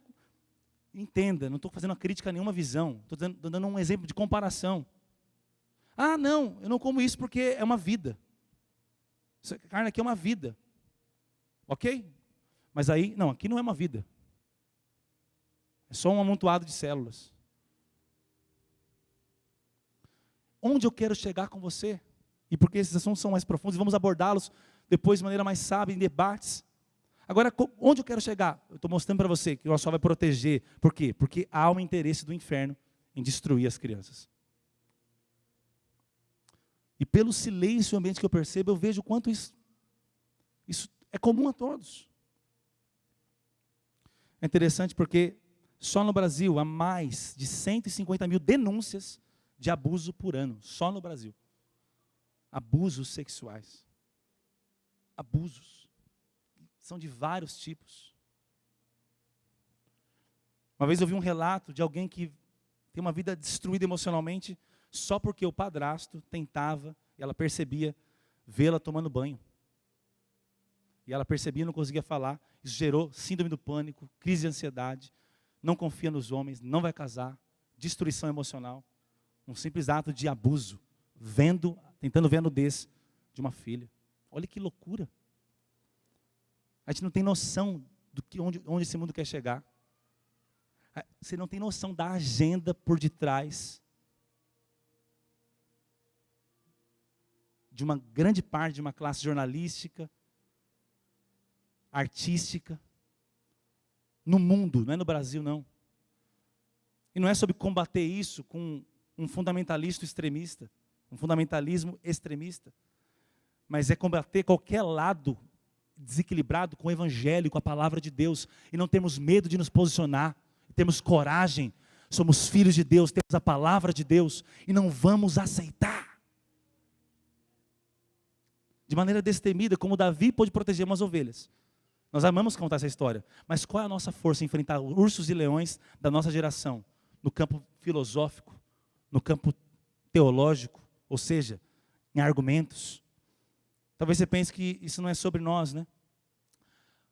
entenda, não estou fazendo uma crítica a nenhuma visão. Estou dando um exemplo de comparação. Não, eu não como isso porque é uma vida. Essa carne aqui é uma vida. Ok? Mas aí, não, aqui não é uma vida. É só um amontoado de células. Onde eu quero chegar com você? E porque esses assuntos são mais profundos, vamos abordá-los depois de maneira mais sábia, em debates. Agora, onde eu quero chegar? Eu estou mostrando para você que o só vai proteger. Por quê? Porque há um interesse do inferno em destruir as crianças. E pelo silêncio ambiente que eu percebo, eu vejo o quanto isso é comum a todos. É interessante porque só no Brasil há mais de 150 mil denúncias de abuso por ano. Só no Brasil. Abusos sexuais. Abusos. São de vários tipos. Uma vez eu vi um relato de alguém que tem uma vida destruída emocionalmente só porque o padrasto tentava, e ela percebia, vê-la tomando banho. E ela percebia e não conseguia falar. Isso gerou síndrome do pânico, crise de ansiedade, não confia nos homens, não vai casar, destruição emocional. Um simples ato de abuso, tentando ver a nudez de uma filha. Olha que loucura. A gente não tem noção onde esse mundo quer chegar. Você não tem noção da agenda por detrás de uma grande parte de uma classe jornalística, artística, no mundo, não é no Brasil não. E não é sobre combater isso com um fundamentalismo extremista, mas é combater qualquer lado desequilibrado com o evangelho, com a palavra de Deus, e não temos medo de nos posicionar, temos coragem, somos filhos de Deus, temos a palavra de Deus, e não vamos aceitar. De maneira destemida, como Davi pôde proteger umas ovelhas. Nós amamos contar essa história, mas qual é a nossa força em enfrentar ursos e leões da nossa geração? No campo filosófico, no campo teológico, ou seja, em argumentos. Talvez você pense que isso não é sobre nós, né?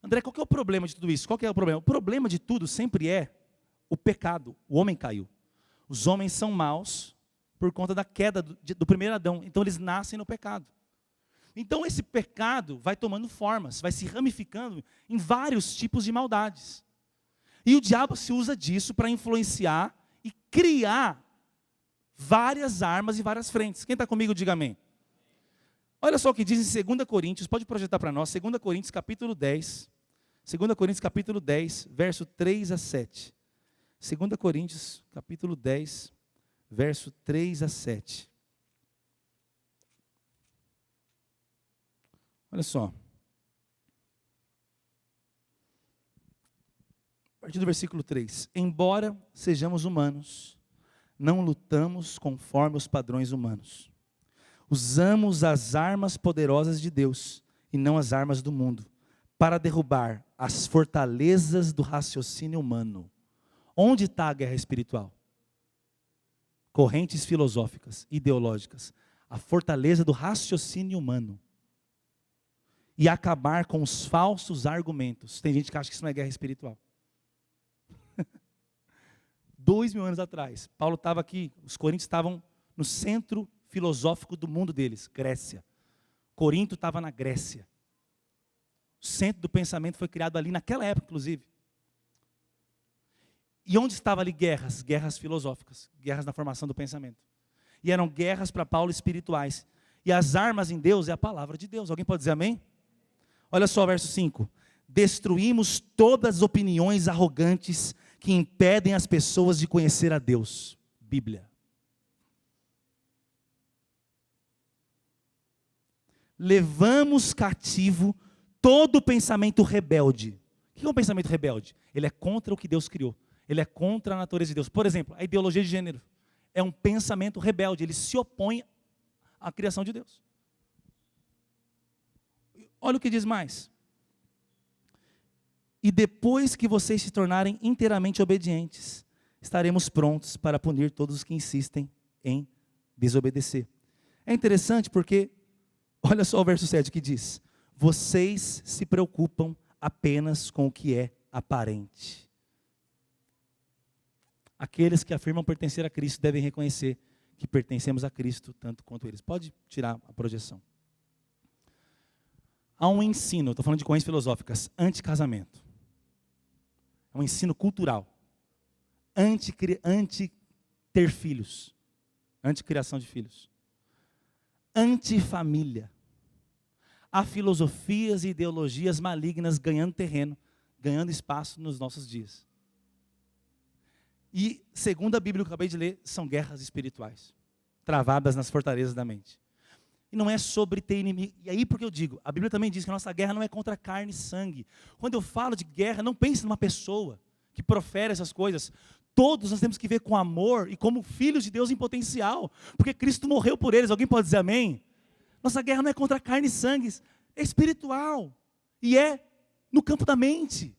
André, qual que é o problema de tudo isso? Qual que é o problema? O problema de tudo sempre é o pecado. O homem caiu. Os homens são maus por conta da queda do primeiro Adão. Então eles nascem no pecado. Então esse pecado vai tomando formas, vai se ramificando em vários tipos de maldades. E o diabo se usa disso para influenciar e criar várias armas e várias frentes. Quem está comigo, diga amém. Olha só o que diz em 2 Coríntios, pode projetar para nós, 2 Coríntios capítulo 10. 2 Coríntios capítulo 10, verso 3 a 7. 2 Coríntios capítulo 10, verso 3 a 7. Olha só. A partir do versículo 3. Embora sejamos humanos, não lutamos conforme os padrões humanos. Usamos as armas poderosas de Deus e não as armas do mundo, para derrubar as fortalezas do raciocínio humano. Onde está a guerra espiritual? Correntes filosóficas, ideológicas. A fortaleza do raciocínio humano. E acabar com os falsos argumentos. Tem gente que acha que isso não é guerra espiritual. 2000 anos atrás, Paulo estava aqui, os coríntios estavam no centro filosófico do mundo deles, Grécia. Corinto estava na Grécia. O centro do pensamento foi criado ali naquela época, inclusive. E onde estavam ali guerras? Guerras filosóficas, guerras na formação do pensamento. E eram guerras para Paulo espirituais. E as armas em Deus é a palavra de Deus. Alguém pode dizer amém? Olha só o verso 5. Destruímos todas as opiniões arrogantes que impedem as pessoas de conhecer a Deus. Bíblia. Levamos cativo todo o pensamento rebelde. O que é um pensamento rebelde? Ele é contra o que Deus criou. Ele é contra a natureza de Deus. Por exemplo, a ideologia de gênero é um pensamento rebelde. Ele se opõe à criação de Deus. Olha o que diz mais. E depois que vocês se tornarem inteiramente obedientes, estaremos prontos para punir todos os que insistem em desobedecer. É interessante porque, olha só o verso 7 que diz: vocês se preocupam apenas com o que é aparente. Aqueles que afirmam pertencer a Cristo devem reconhecer que pertencemos a Cristo tanto quanto eles. Pode tirar a projeção. Há um ensino, estou falando de correntes filosóficas, anti-casamento. É um ensino cultural. Anti-ter filhos. Anti-criação de filhos. Anti-família. Há filosofias e ideologias malignas ganhando terreno, ganhando espaço nos nossos dias. E, segundo a Bíblia que eu acabei de ler, são guerras espirituais, travadas nas fortalezas da mente. E não é sobre ter inimigo. E aí porque eu digo, a Bíblia também diz que a nossa guerra não é contra carne e sangue. Quando eu falo de guerra, não pense numa pessoa que profere essas coisas. Todos nós temos que ver com amor e como filhos de Deus em potencial, porque Cristo morreu por eles. Alguém pode dizer amém? Nossa guerra não é contra carne e sangue, é espiritual. E é no campo da mente.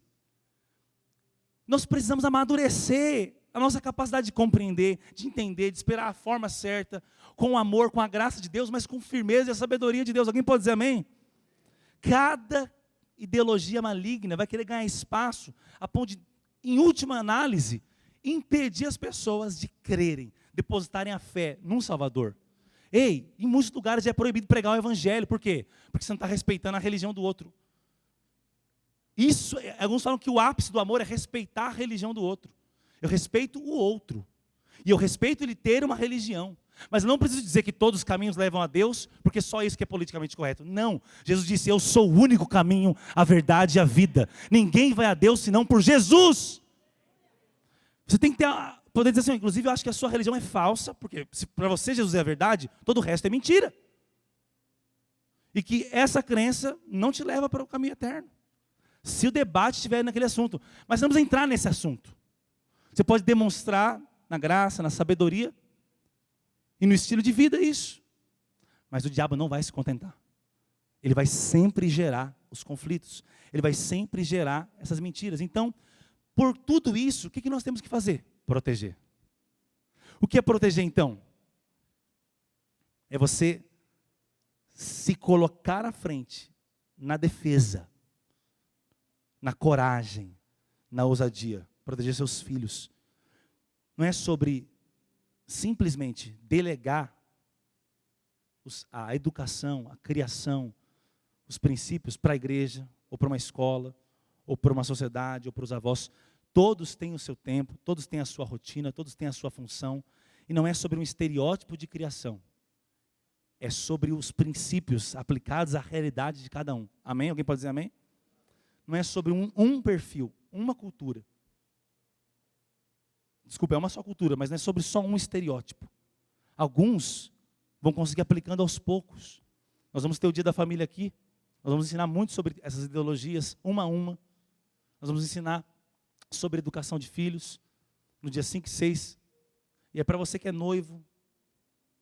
Nós precisamos amadurecer a nossa capacidade de compreender, de entender, de esperar a forma certa, com amor, com a graça de Deus, mas com firmeza e a sabedoria de Deus. Alguém pode dizer amém? Cada ideologia maligna vai querer ganhar espaço, a ponto de, em última análise, impedir as pessoas de crerem, depositarem a fé num Salvador. Ei, em muitos lugares é proibido pregar o evangelho. Por quê? Porque você não está respeitando a religião do outro. Alguns falam que o ápice do amor é respeitar a religião do outro. Eu respeito o outro. E eu respeito ele ter uma religião. Mas eu não preciso dizer que todos os caminhos levam a Deus, porque só isso que é politicamente correto. Não. Jesus disse: eu sou o único caminho, a verdade e a vida. Ninguém vai a Deus senão por Jesus. Você tem que poder dizer assim, inclusive eu acho que a sua religião é falsa, porque se para você Jesus é a verdade, todo o resto é mentira. E que essa crença não te leva para o caminho eterno. Se o debate estiver naquele assunto. Mas vamos entrar nesse assunto. Você pode demonstrar na graça, na sabedoria e no estilo de vida isso. Mas o diabo não vai se contentar. Ele vai sempre gerar os conflitos. Ele vai sempre gerar essas mentiras. Então, por tudo isso, o que nós temos que fazer? Proteger. O que é proteger então? É você se colocar à frente, na defesa, na coragem, na ousadia. Proteger seus filhos. Não é sobre simplesmente delegar a educação, a criação, os princípios para a igreja, ou para uma escola, ou para uma sociedade, ou para os avós. Todos têm o seu tempo, todos têm a sua rotina, todos têm a sua função. E não é sobre um estereótipo de criação. É sobre os princípios aplicados à realidade de cada um. Amém? Alguém pode dizer amém? Não é sobre um perfil, uma cultura. Desculpa, é uma só cultura, mas não é sobre só um estereótipo. Alguns vão conseguir aplicando aos poucos. Nós vamos ter o dia da família aqui. Nós vamos ensinar muito sobre essas ideologias, uma a uma. Nós vamos ensinar sobre educação de filhos, no dia 5 e 6. E é para você que é noivo,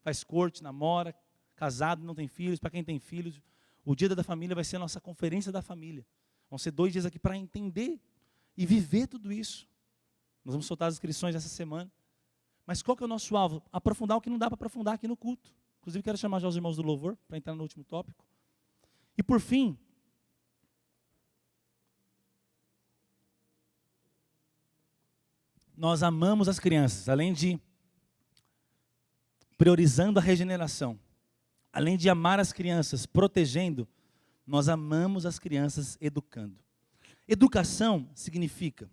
faz corte, namora, casado, não tem filhos. Para quem tem filhos, o dia da família vai ser a nossa conferência da família. Vão ser 2 dias aqui para entender e viver tudo isso. Nós vamos soltar as inscrições essa semana. Mas qual que é o nosso alvo? Aprofundar o que não dá para aprofundar aqui no culto. Inclusive quero chamar já os irmãos do louvor para entrar no último tópico. E por fim, nós amamos as crianças, além de priorizando a regeneração, além de amar as crianças, protegendo, nós amamos as crianças educando. Educação significa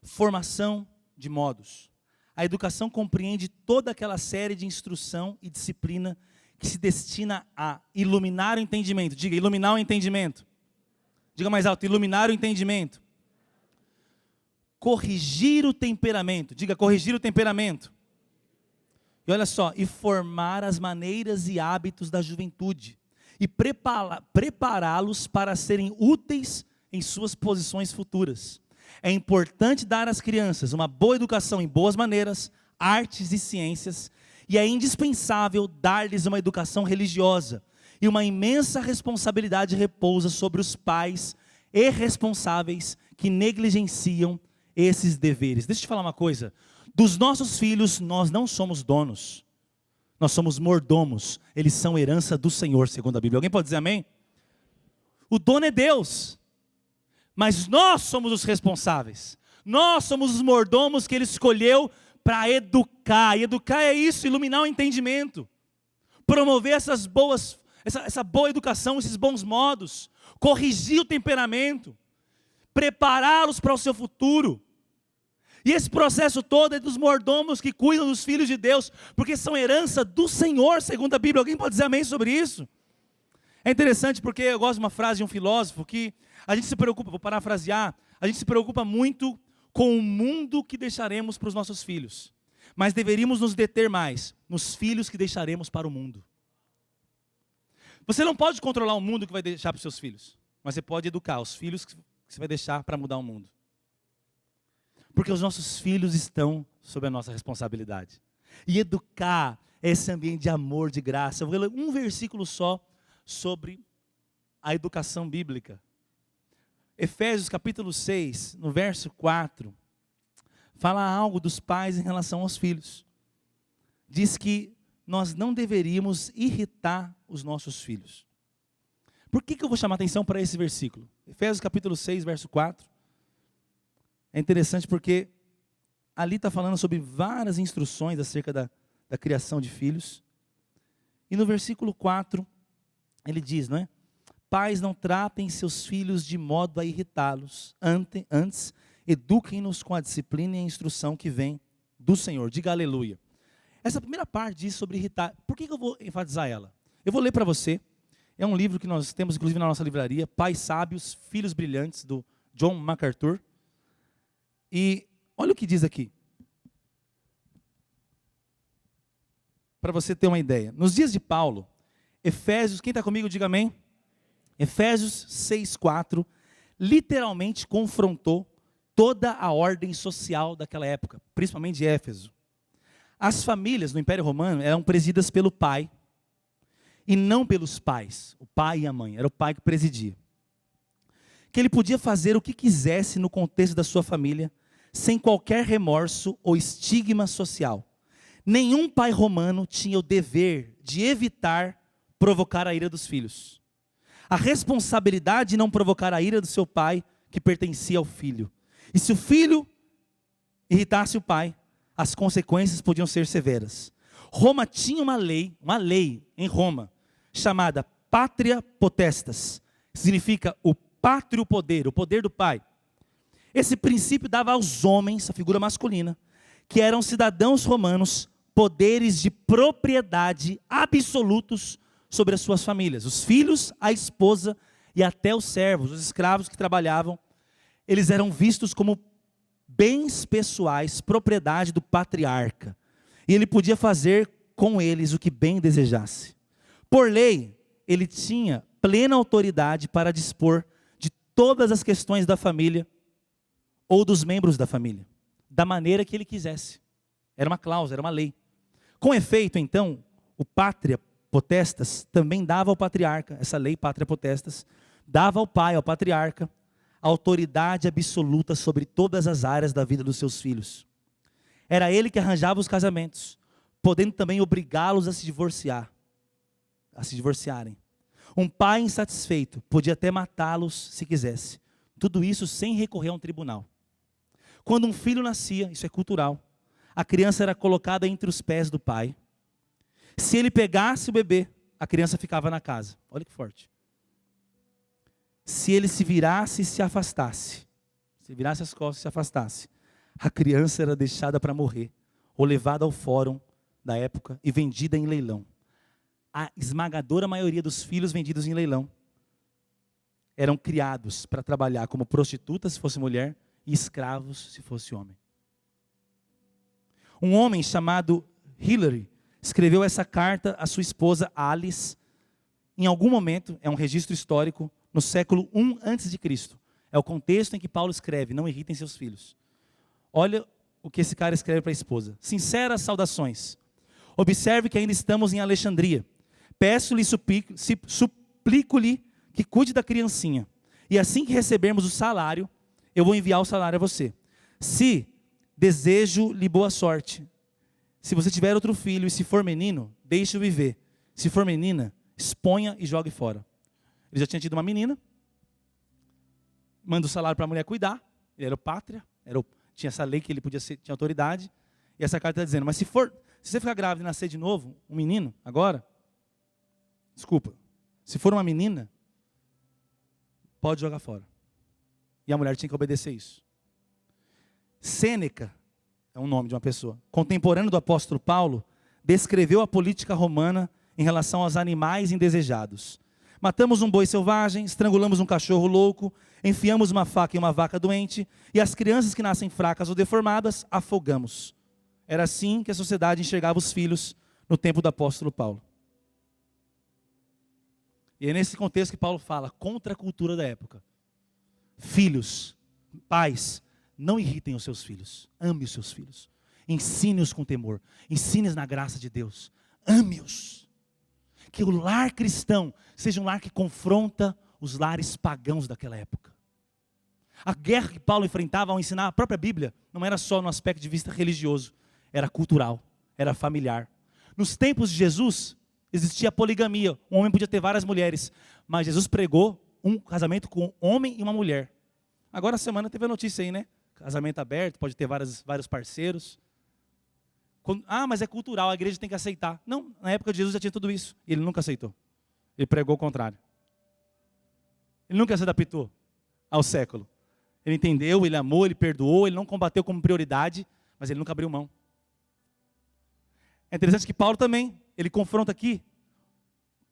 formação de modos. A educação compreende toda aquela série de instrução e disciplina que se destina a iluminar o entendimento. Diga, iluminar o entendimento. Diga mais alto, iluminar o entendimento. Corrigir o temperamento. Diga, corrigir o temperamento. E olha só, e formar as maneiras e hábitos da juventude. E prepará-los para serem úteis em suas posições futuras. É importante dar às crianças uma boa educação em boas maneiras, artes e ciências, e é indispensável dar-lhes uma educação religiosa. E uma imensa responsabilidade repousa sobre os pais irresponsáveis que negligenciam esses deveres. Deixa eu te falar uma coisa. Dos nossos filhos, nós não somos donos. Nós somos mordomos. Eles são herança do Senhor, segundo a Bíblia. Alguém pode dizer amém? O dono é Deus. Mas nós somos os responsáveis. Nós somos os mordomos que Ele escolheu para educar. E educar é isso, iluminar o entendimento. Promover essas boas, essa boa educação, esses bons modos. Corrigir o temperamento. Prepará-los para o seu futuro. E esse processo todo é dos mordomos que cuidam dos filhos de Deus, porque são herança do Senhor, segundo a Bíblia. Alguém pode dizer amém sobre isso? É interessante porque eu gosto de uma frase de um filósofo que a gente se preocupa, vou parafrasear, a gente se preocupa muito com o mundo que deixaremos para os nossos filhos, mas deveríamos nos deter mais nos filhos que deixaremos para o mundo. Você não pode controlar o mundo que vai deixar para os seus filhos, mas você pode educar os filhos que você vai deixar para mudar o mundo. Porque os nossos filhos estão sob a nossa responsabilidade. E educar é esse ambiente de amor, de graça. Eu vou ler um versículo só sobre a educação bíblica. Efésios capítulo 6, no verso 4, fala algo dos pais em relação aos filhos. Diz que nós não deveríamos irritar os nossos filhos. Por que eu vou chamar atenção para esse versículo? Efésios capítulo 6, verso 4. É interessante porque ali está falando sobre várias instruções acerca da criação de filhos. E no versículo 4, ele diz, não é? Pais, não tratem seus filhos de modo a irritá-los. Antes, eduquem-nos com a disciplina e a instrução que vem do Senhor. Diga aleluia. Essa primeira parte diz sobre irritar. Por que eu vou enfatizar ela? Eu vou ler para você. É um livro que nós temos, inclusive, na nossa livraria. Pais Sábios, Filhos Brilhantes, do John MacArthur. E olha o que diz aqui. Para você ter uma ideia. Nos dias de Paulo, Efésios, quem está comigo, diga amém. Efésios 6,4, literalmente confrontou toda a ordem social daquela época, principalmente de Éfeso. As famílias no Império Romano eram presididas pelo pai, e não pelos pais, o pai e a mãe, era o pai que presidia. Que ele podia fazer o que quisesse no contexto da sua família, sem qualquer remorso ou estigma social. Nenhum pai romano tinha o dever de evitar provocar a ira dos filhos. A responsabilidade de não provocar a ira do seu pai, que pertencia ao filho. E se o filho irritasse o pai, as consequências podiam ser severas. Roma tinha uma lei em Roma, chamada Pátria Potestas. Significa o pátrio poder, o poder do pai. Esse princípio dava aos homens, a figura masculina, que eram cidadãos romanos, poderes de propriedade absolutos sobre as suas famílias. Os filhos, a esposa e até os servos, os escravos que trabalhavam, eles eram vistos como bens pessoais, propriedade do patriarca. E ele podia fazer com eles o que bem desejasse. Por lei, ele tinha plena autoridade para dispor de todas as questões da família ou dos membros da família, da maneira que ele quisesse. Era uma cláusula, era uma lei. Com efeito, então, o pátria potestas também dava ao patriarca, essa lei pátria potestas, dava ao pai, ao patriarca, autoridade absoluta sobre todas as áreas da vida dos seus filhos. Era ele que arranjava os casamentos, podendo também obrigá-los a se divorciarem. Um pai insatisfeito podia até matá-los se quisesse. Tudo isso sem recorrer a um tribunal. Quando um filho nascia, isso é cultural, a criança era colocada entre os pés do pai. Se ele pegasse o bebê, a criança ficava na casa. Olha que forte. Se ele se virasse e se afastasse, se virasse as costas e se afastasse, a criança era deixada para morrer, ou levada ao fórum da época e vendida em leilão. A esmagadora maioria dos filhos vendidos em leilão eram criados para trabalhar como prostituta, se fosse mulher, e escravos, se fosse homem. Um homem chamado Hilary escreveu essa carta à sua esposa Alice, em algum momento, é um registro histórico, no século I a.C. É o contexto em que Paulo escreve, não irritem seus filhos. Olha o que esse cara escreve para a esposa. Sinceras saudações. Observe que ainda estamos em Alexandria. Peço-lhe, suplico-lhe que cuide da criancinha. E assim que recebermos o salário, eu vou enviar o salário a você. Se desejo-lhe boa sorte. Se você tiver outro filho e se for menino, deixe-o viver. Se for menina, exponha e jogue fora. Ele já tinha tido uma menina, manda o salário para a mulher cuidar, ele era o pátria, tinha essa lei que ele podia ser, tinha autoridade, e essa carta está dizendo, mas se você ficar grávida e nascer de novo, um menino, agora, se for uma menina, pode jogar fora. E a mulher tinha que obedecer isso. Sêneca, é um nome de uma pessoa, contemporâneo do apóstolo Paulo, descreveu a política romana em relação aos animais indesejados. Matamos um boi selvagem, estrangulamos um cachorro louco, enfiamos uma faca em uma vaca doente, e as crianças que nascem fracas ou deformadas, afogamos. Era assim que a sociedade enxergava os filhos no tempo do apóstolo Paulo. E é nesse contexto que Paulo fala, contra a cultura da época. Filhos, pais, não irritem os seus filhos, ame os seus filhos. Ensine-os com temor, ensine-os na graça de Deus, ame-os. Que o lar cristão seja um lar que confronta os lares pagãos daquela época. A guerra que Paulo enfrentava ao ensinar a própria Bíblia, não era só no aspecto de vista religioso, era cultural, era familiar. Nos tempos de Jesus, existia a poligamia, um homem podia ter várias mulheres, mas Jesus pregou um casamento com um homem e uma mulher. Agora a semana teve a notícia aí, né? Casamento aberto, pode ter vários parceiros. Mas é cultural, a igreja tem que aceitar. Não, na época de Jesus já tinha tudo isso. E ele nunca aceitou. Ele pregou o contrário. Ele nunca se adaptou ao século. Ele entendeu, ele amou, ele perdoou, ele não combateu como prioridade, mas ele nunca abriu mão. É interessante que Paulo também, ele confronta aqui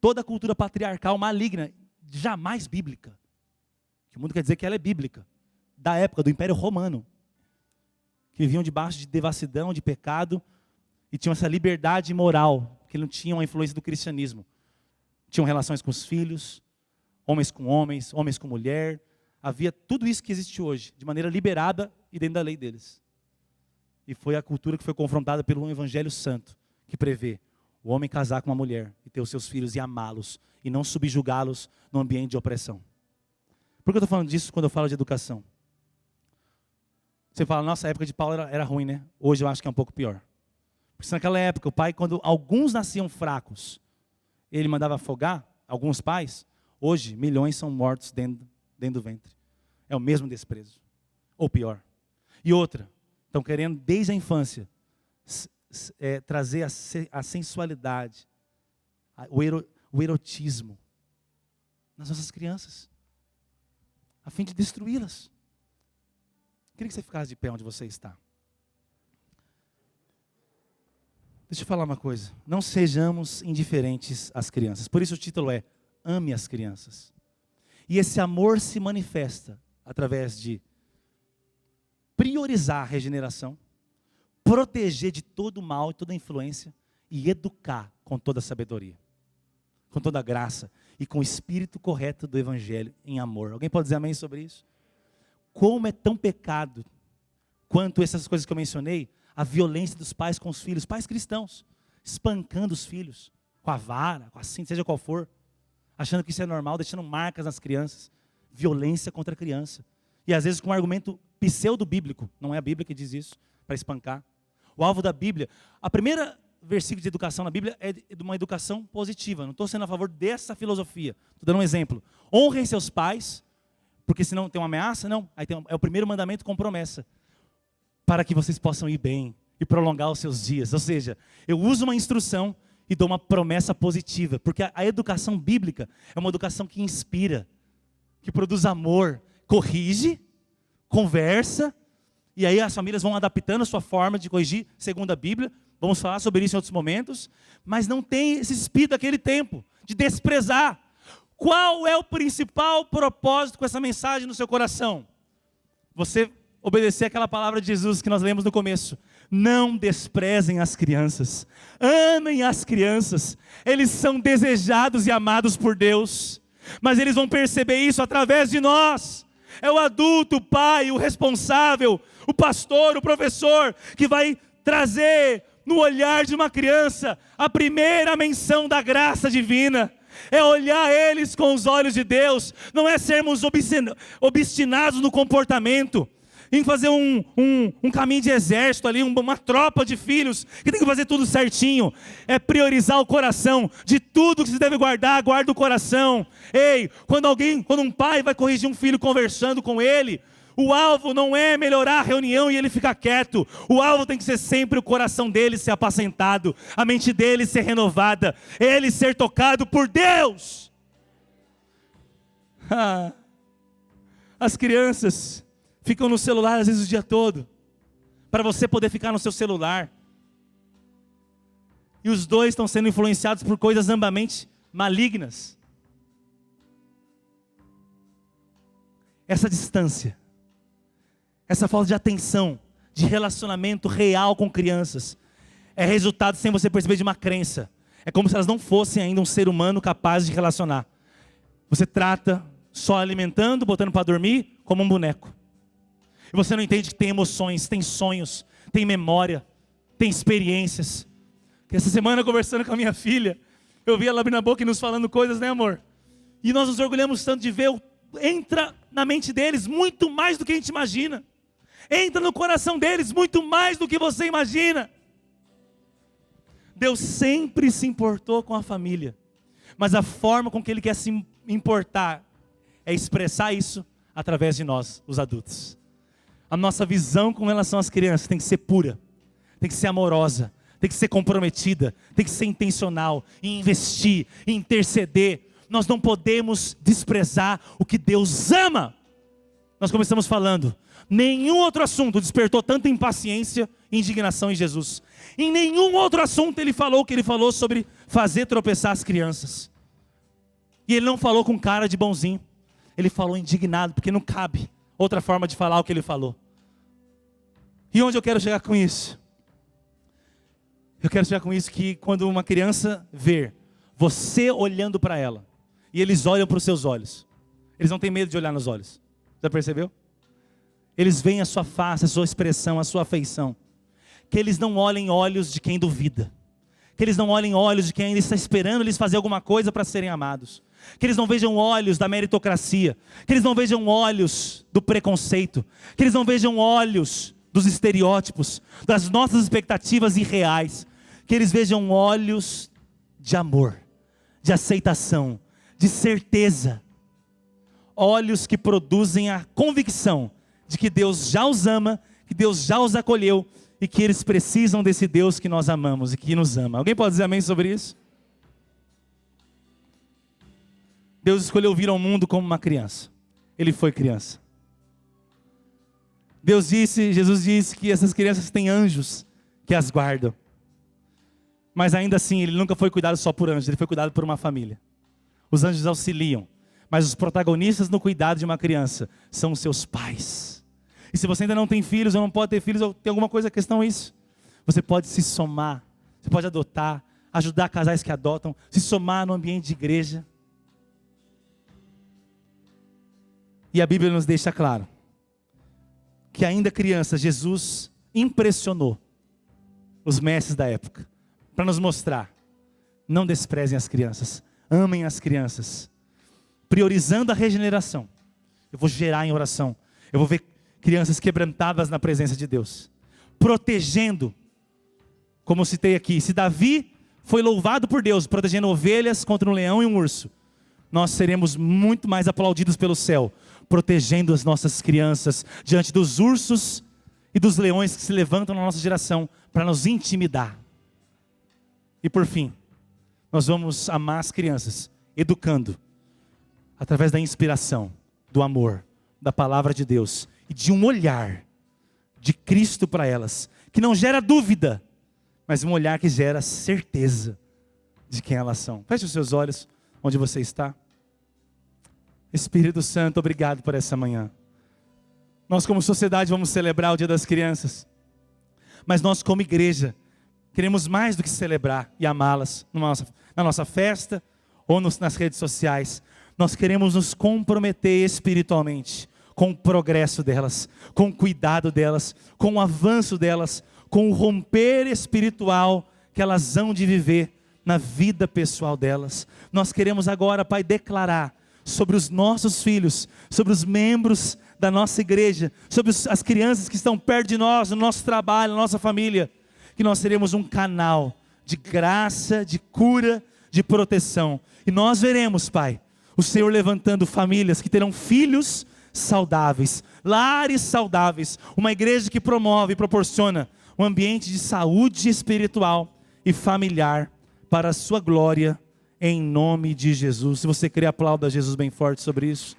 toda a cultura patriarcal maligna, jamais bíblica. Que o mundo quer dizer que ela é bíblica. Da época do Império Romano. Que viviam debaixo de devassidão, de pecado, e tinham essa liberdade moral, que não tinham a influência do cristianismo. Tinham relações com os filhos, homens com homens, homens com mulher. Havia tudo isso que existe hoje, de maneira liberada e dentro da lei deles. E foi a cultura que foi confrontada pelo Evangelho Santo, que prevê o homem casar com uma mulher e ter os seus filhos e amá-los, e não subjugá-los no ambiente de opressão. Por que eu estou falando disso quando eu falo de educação? Você fala, nossa, a época de Paulo era ruim, né? Hoje eu acho que é um pouco pior. Porque naquela época, o pai, quando alguns nasciam fracos, ele mandava afogar, alguns pais. Hoje, milhões são mortos dentro do ventre. É o mesmo desprezo. Ou pior. E outra, estão querendo desde a infância trazer a sensualidade, o erotismo nas nossas crianças, a fim de destruí-las. Queria que você ficasse de pé onde você está. Deixa eu falar uma coisa. Não sejamos indiferentes às crianças. Por isso o título é Ame as Crianças. E esse amor se manifesta através de priorizar a regeneração, proteger de todo o mal e toda a influência e educar com toda a sabedoria, com toda a graça e com o espírito correto do Evangelho em amor. Alguém pode dizer amém sobre isso? Como é tão pecado quanto essas coisas que eu mencionei, a violência dos pais com os filhos, pais cristãos, espancando os filhos, com a vara, com a cinta, seja qual for, achando que isso é normal, deixando marcas nas crianças, violência contra a criança, e às vezes com um argumento pseudo-bíblico, não é a Bíblia que diz isso, para espancar. O alvo da Bíblia, a primeira versículo de educação na Bíblia é de uma educação positiva, não estou sendo a favor dessa filosofia, estou dando um exemplo, honrem seus pais, porque senão tem uma ameaça, não, aí é o primeiro mandamento com promessa, para que vocês possam ir bem e prolongar os seus dias. Ou seja, eu uso uma instrução e dou uma promessa positiva, porque a educação bíblica é uma educação que inspira, que produz amor, corrige, conversa, e aí as famílias vão adaptando a sua forma de corrigir, segundo a Bíblia, vamos falar sobre isso em outros momentos, mas não tem esse espírito daquele tempo, de desprezar. Qual é o principal propósito com essa mensagem no seu coração? Você obedecer aquela palavra de Jesus que nós lemos no começo. Não desprezem as crianças. Amem as crianças. Eles são desejados e amados por Deus. Mas eles vão perceber isso através de nós. É o adulto, o pai, o responsável, o pastor, o professor, que vai trazer no olhar de uma criança a primeira menção da graça divina. é olhar eles com os olhos de Deus, não é sermos obstinados no comportamento, em fazer um caminho de exército ali, uma tropa de filhos, que tem que fazer tudo certinho, é priorizar o coração, de tudo que se deve guardar, guarda o coração. Ei, quando um pai vai corrigir um filho conversando com ele, o alvo não é melhorar a reunião e ele ficar quieto, o alvo tem que ser sempre o coração dele ser apacentado, a mente dele ser renovada, ele ser tocado por Deus. As crianças ficam no celular às vezes o dia todo, para você poder ficar no seu celular. E os dois estão sendo influenciados por coisas ambamente malignas. Essa distância, essa falta de atenção, de relacionamento real com crianças, é resultado, sem você perceber, de uma crença. É como se elas não fossem ainda um ser humano capaz de relacionar. Você trata só alimentando, botando para dormir, como um boneco. E você não entende que tem emoções, tem sonhos, tem memória, tem experiências. Essa semana, conversando com a minha filha, eu vi ela abrindo a boca e nos falando coisas, né, amor? E nós nos orgulhamos tanto de ver, entra na mente deles muito mais do que a gente imagina. Entra no coração deles muito mais do que você imagina. Deus sempre se importou com a família, mas a forma com que Ele quer se importar é expressar isso através de nós, os adultos. A nossa visão com relação às crianças tem que ser pura, tem que ser amorosa, tem que ser comprometida, tem que ser intencional, em investir, em interceder. Nós não podemos desprezar o que Deus ama. Nós começamos falando, nenhum outro assunto despertou tanta impaciência e indignação em Jesus. Em nenhum outro assunto Ele falou o que Ele falou sobre fazer tropeçar as crianças. E Ele não falou com cara de bonzinho, Ele falou indignado, porque não cabe outra forma de falar o que Ele falou. E onde eu quero chegar com isso? Eu quero chegar com isso que quando uma criança vê você olhando para ela, e eles olham para os seus olhos, eles não têm medo de olhar nos olhos. Já percebeu? Eles veem a sua face, a sua expressão, a sua afeição. Que eles não olhem olhos de quem duvida. Que eles não olhem olhos de quem ainda está esperando eles fazer alguma coisa para serem amados. Que eles não vejam olhos da meritocracia. Que eles não vejam olhos do preconceito. Que eles não vejam olhos dos estereótipos, das nossas expectativas irreais. Que eles vejam olhos de amor, de aceitação, de certeza. Olhos que produzem a convicção de que Deus já os ama, que Deus já os acolheu e que eles precisam desse Deus que nós amamos e que nos ama. Alguém pode dizer amém sobre isso? Deus escolheu vir ao mundo como uma criança. Ele foi criança. Jesus disse que essas crianças têm anjos que as guardam. Mas ainda assim, Ele nunca foi cuidado só por anjos, Ele foi cuidado por uma família. Os anjos auxiliam, mas os protagonistas no cuidado de uma criança são os seus pais. E se você ainda não tem filhos ou não pode ter filhos, ou tem alguma coisa questão isso, você pode se somar, você pode adotar, ajudar casais que adotam, se somar no ambiente de igreja. E a Bíblia nos deixa claro que ainda criança, Jesus impressionou os mestres da época para nos mostrar: não desprezem as crianças, amem as crianças, priorizando a regeneração. Eu vou gerar em oração, eu vou ver crianças quebrantadas na presença de Deus, protegendo, como citei aqui, se Davi foi louvado por Deus, protegendo ovelhas contra um leão e um urso, nós seremos muito mais aplaudidos pelo céu, protegendo as nossas crianças diante dos ursos e dos leões que se levantam na nossa geração para nos intimidar. E por fim, nós vamos amar as crianças, educando, através da inspiração, do amor, da palavra de Deus e de um olhar de Cristo para elas, que não gera dúvida, mas um olhar que gera certeza de quem elas são. Feche os seus olhos onde você está. Espírito Santo, obrigado por essa manhã. Nós como sociedade vamos celebrar o Dia das Crianças, mas nós como igreja queremos mais do que celebrar e amá-las na nossa festa ou nas redes sociais. Nós queremos nos comprometer espiritualmente com o progresso delas, com o cuidado delas, com o avanço delas, com o romper espiritual que elas hão de viver na vida pessoal delas. Nós queremos agora, Pai, declarar sobre os nossos filhos, sobre os membros da nossa igreja, sobre as crianças que estão perto de nós, no nosso trabalho, na nossa família, que nós seremos um canal de graça, de cura, de proteção. E nós veremos, Pai, o Senhor levantando famílias que terão filhos saudáveis, lares saudáveis, uma igreja que promove e proporciona um ambiente de saúde espiritual e familiar para a sua glória, em nome de Jesus. Se você crê, aplauda Jesus bem forte sobre isso.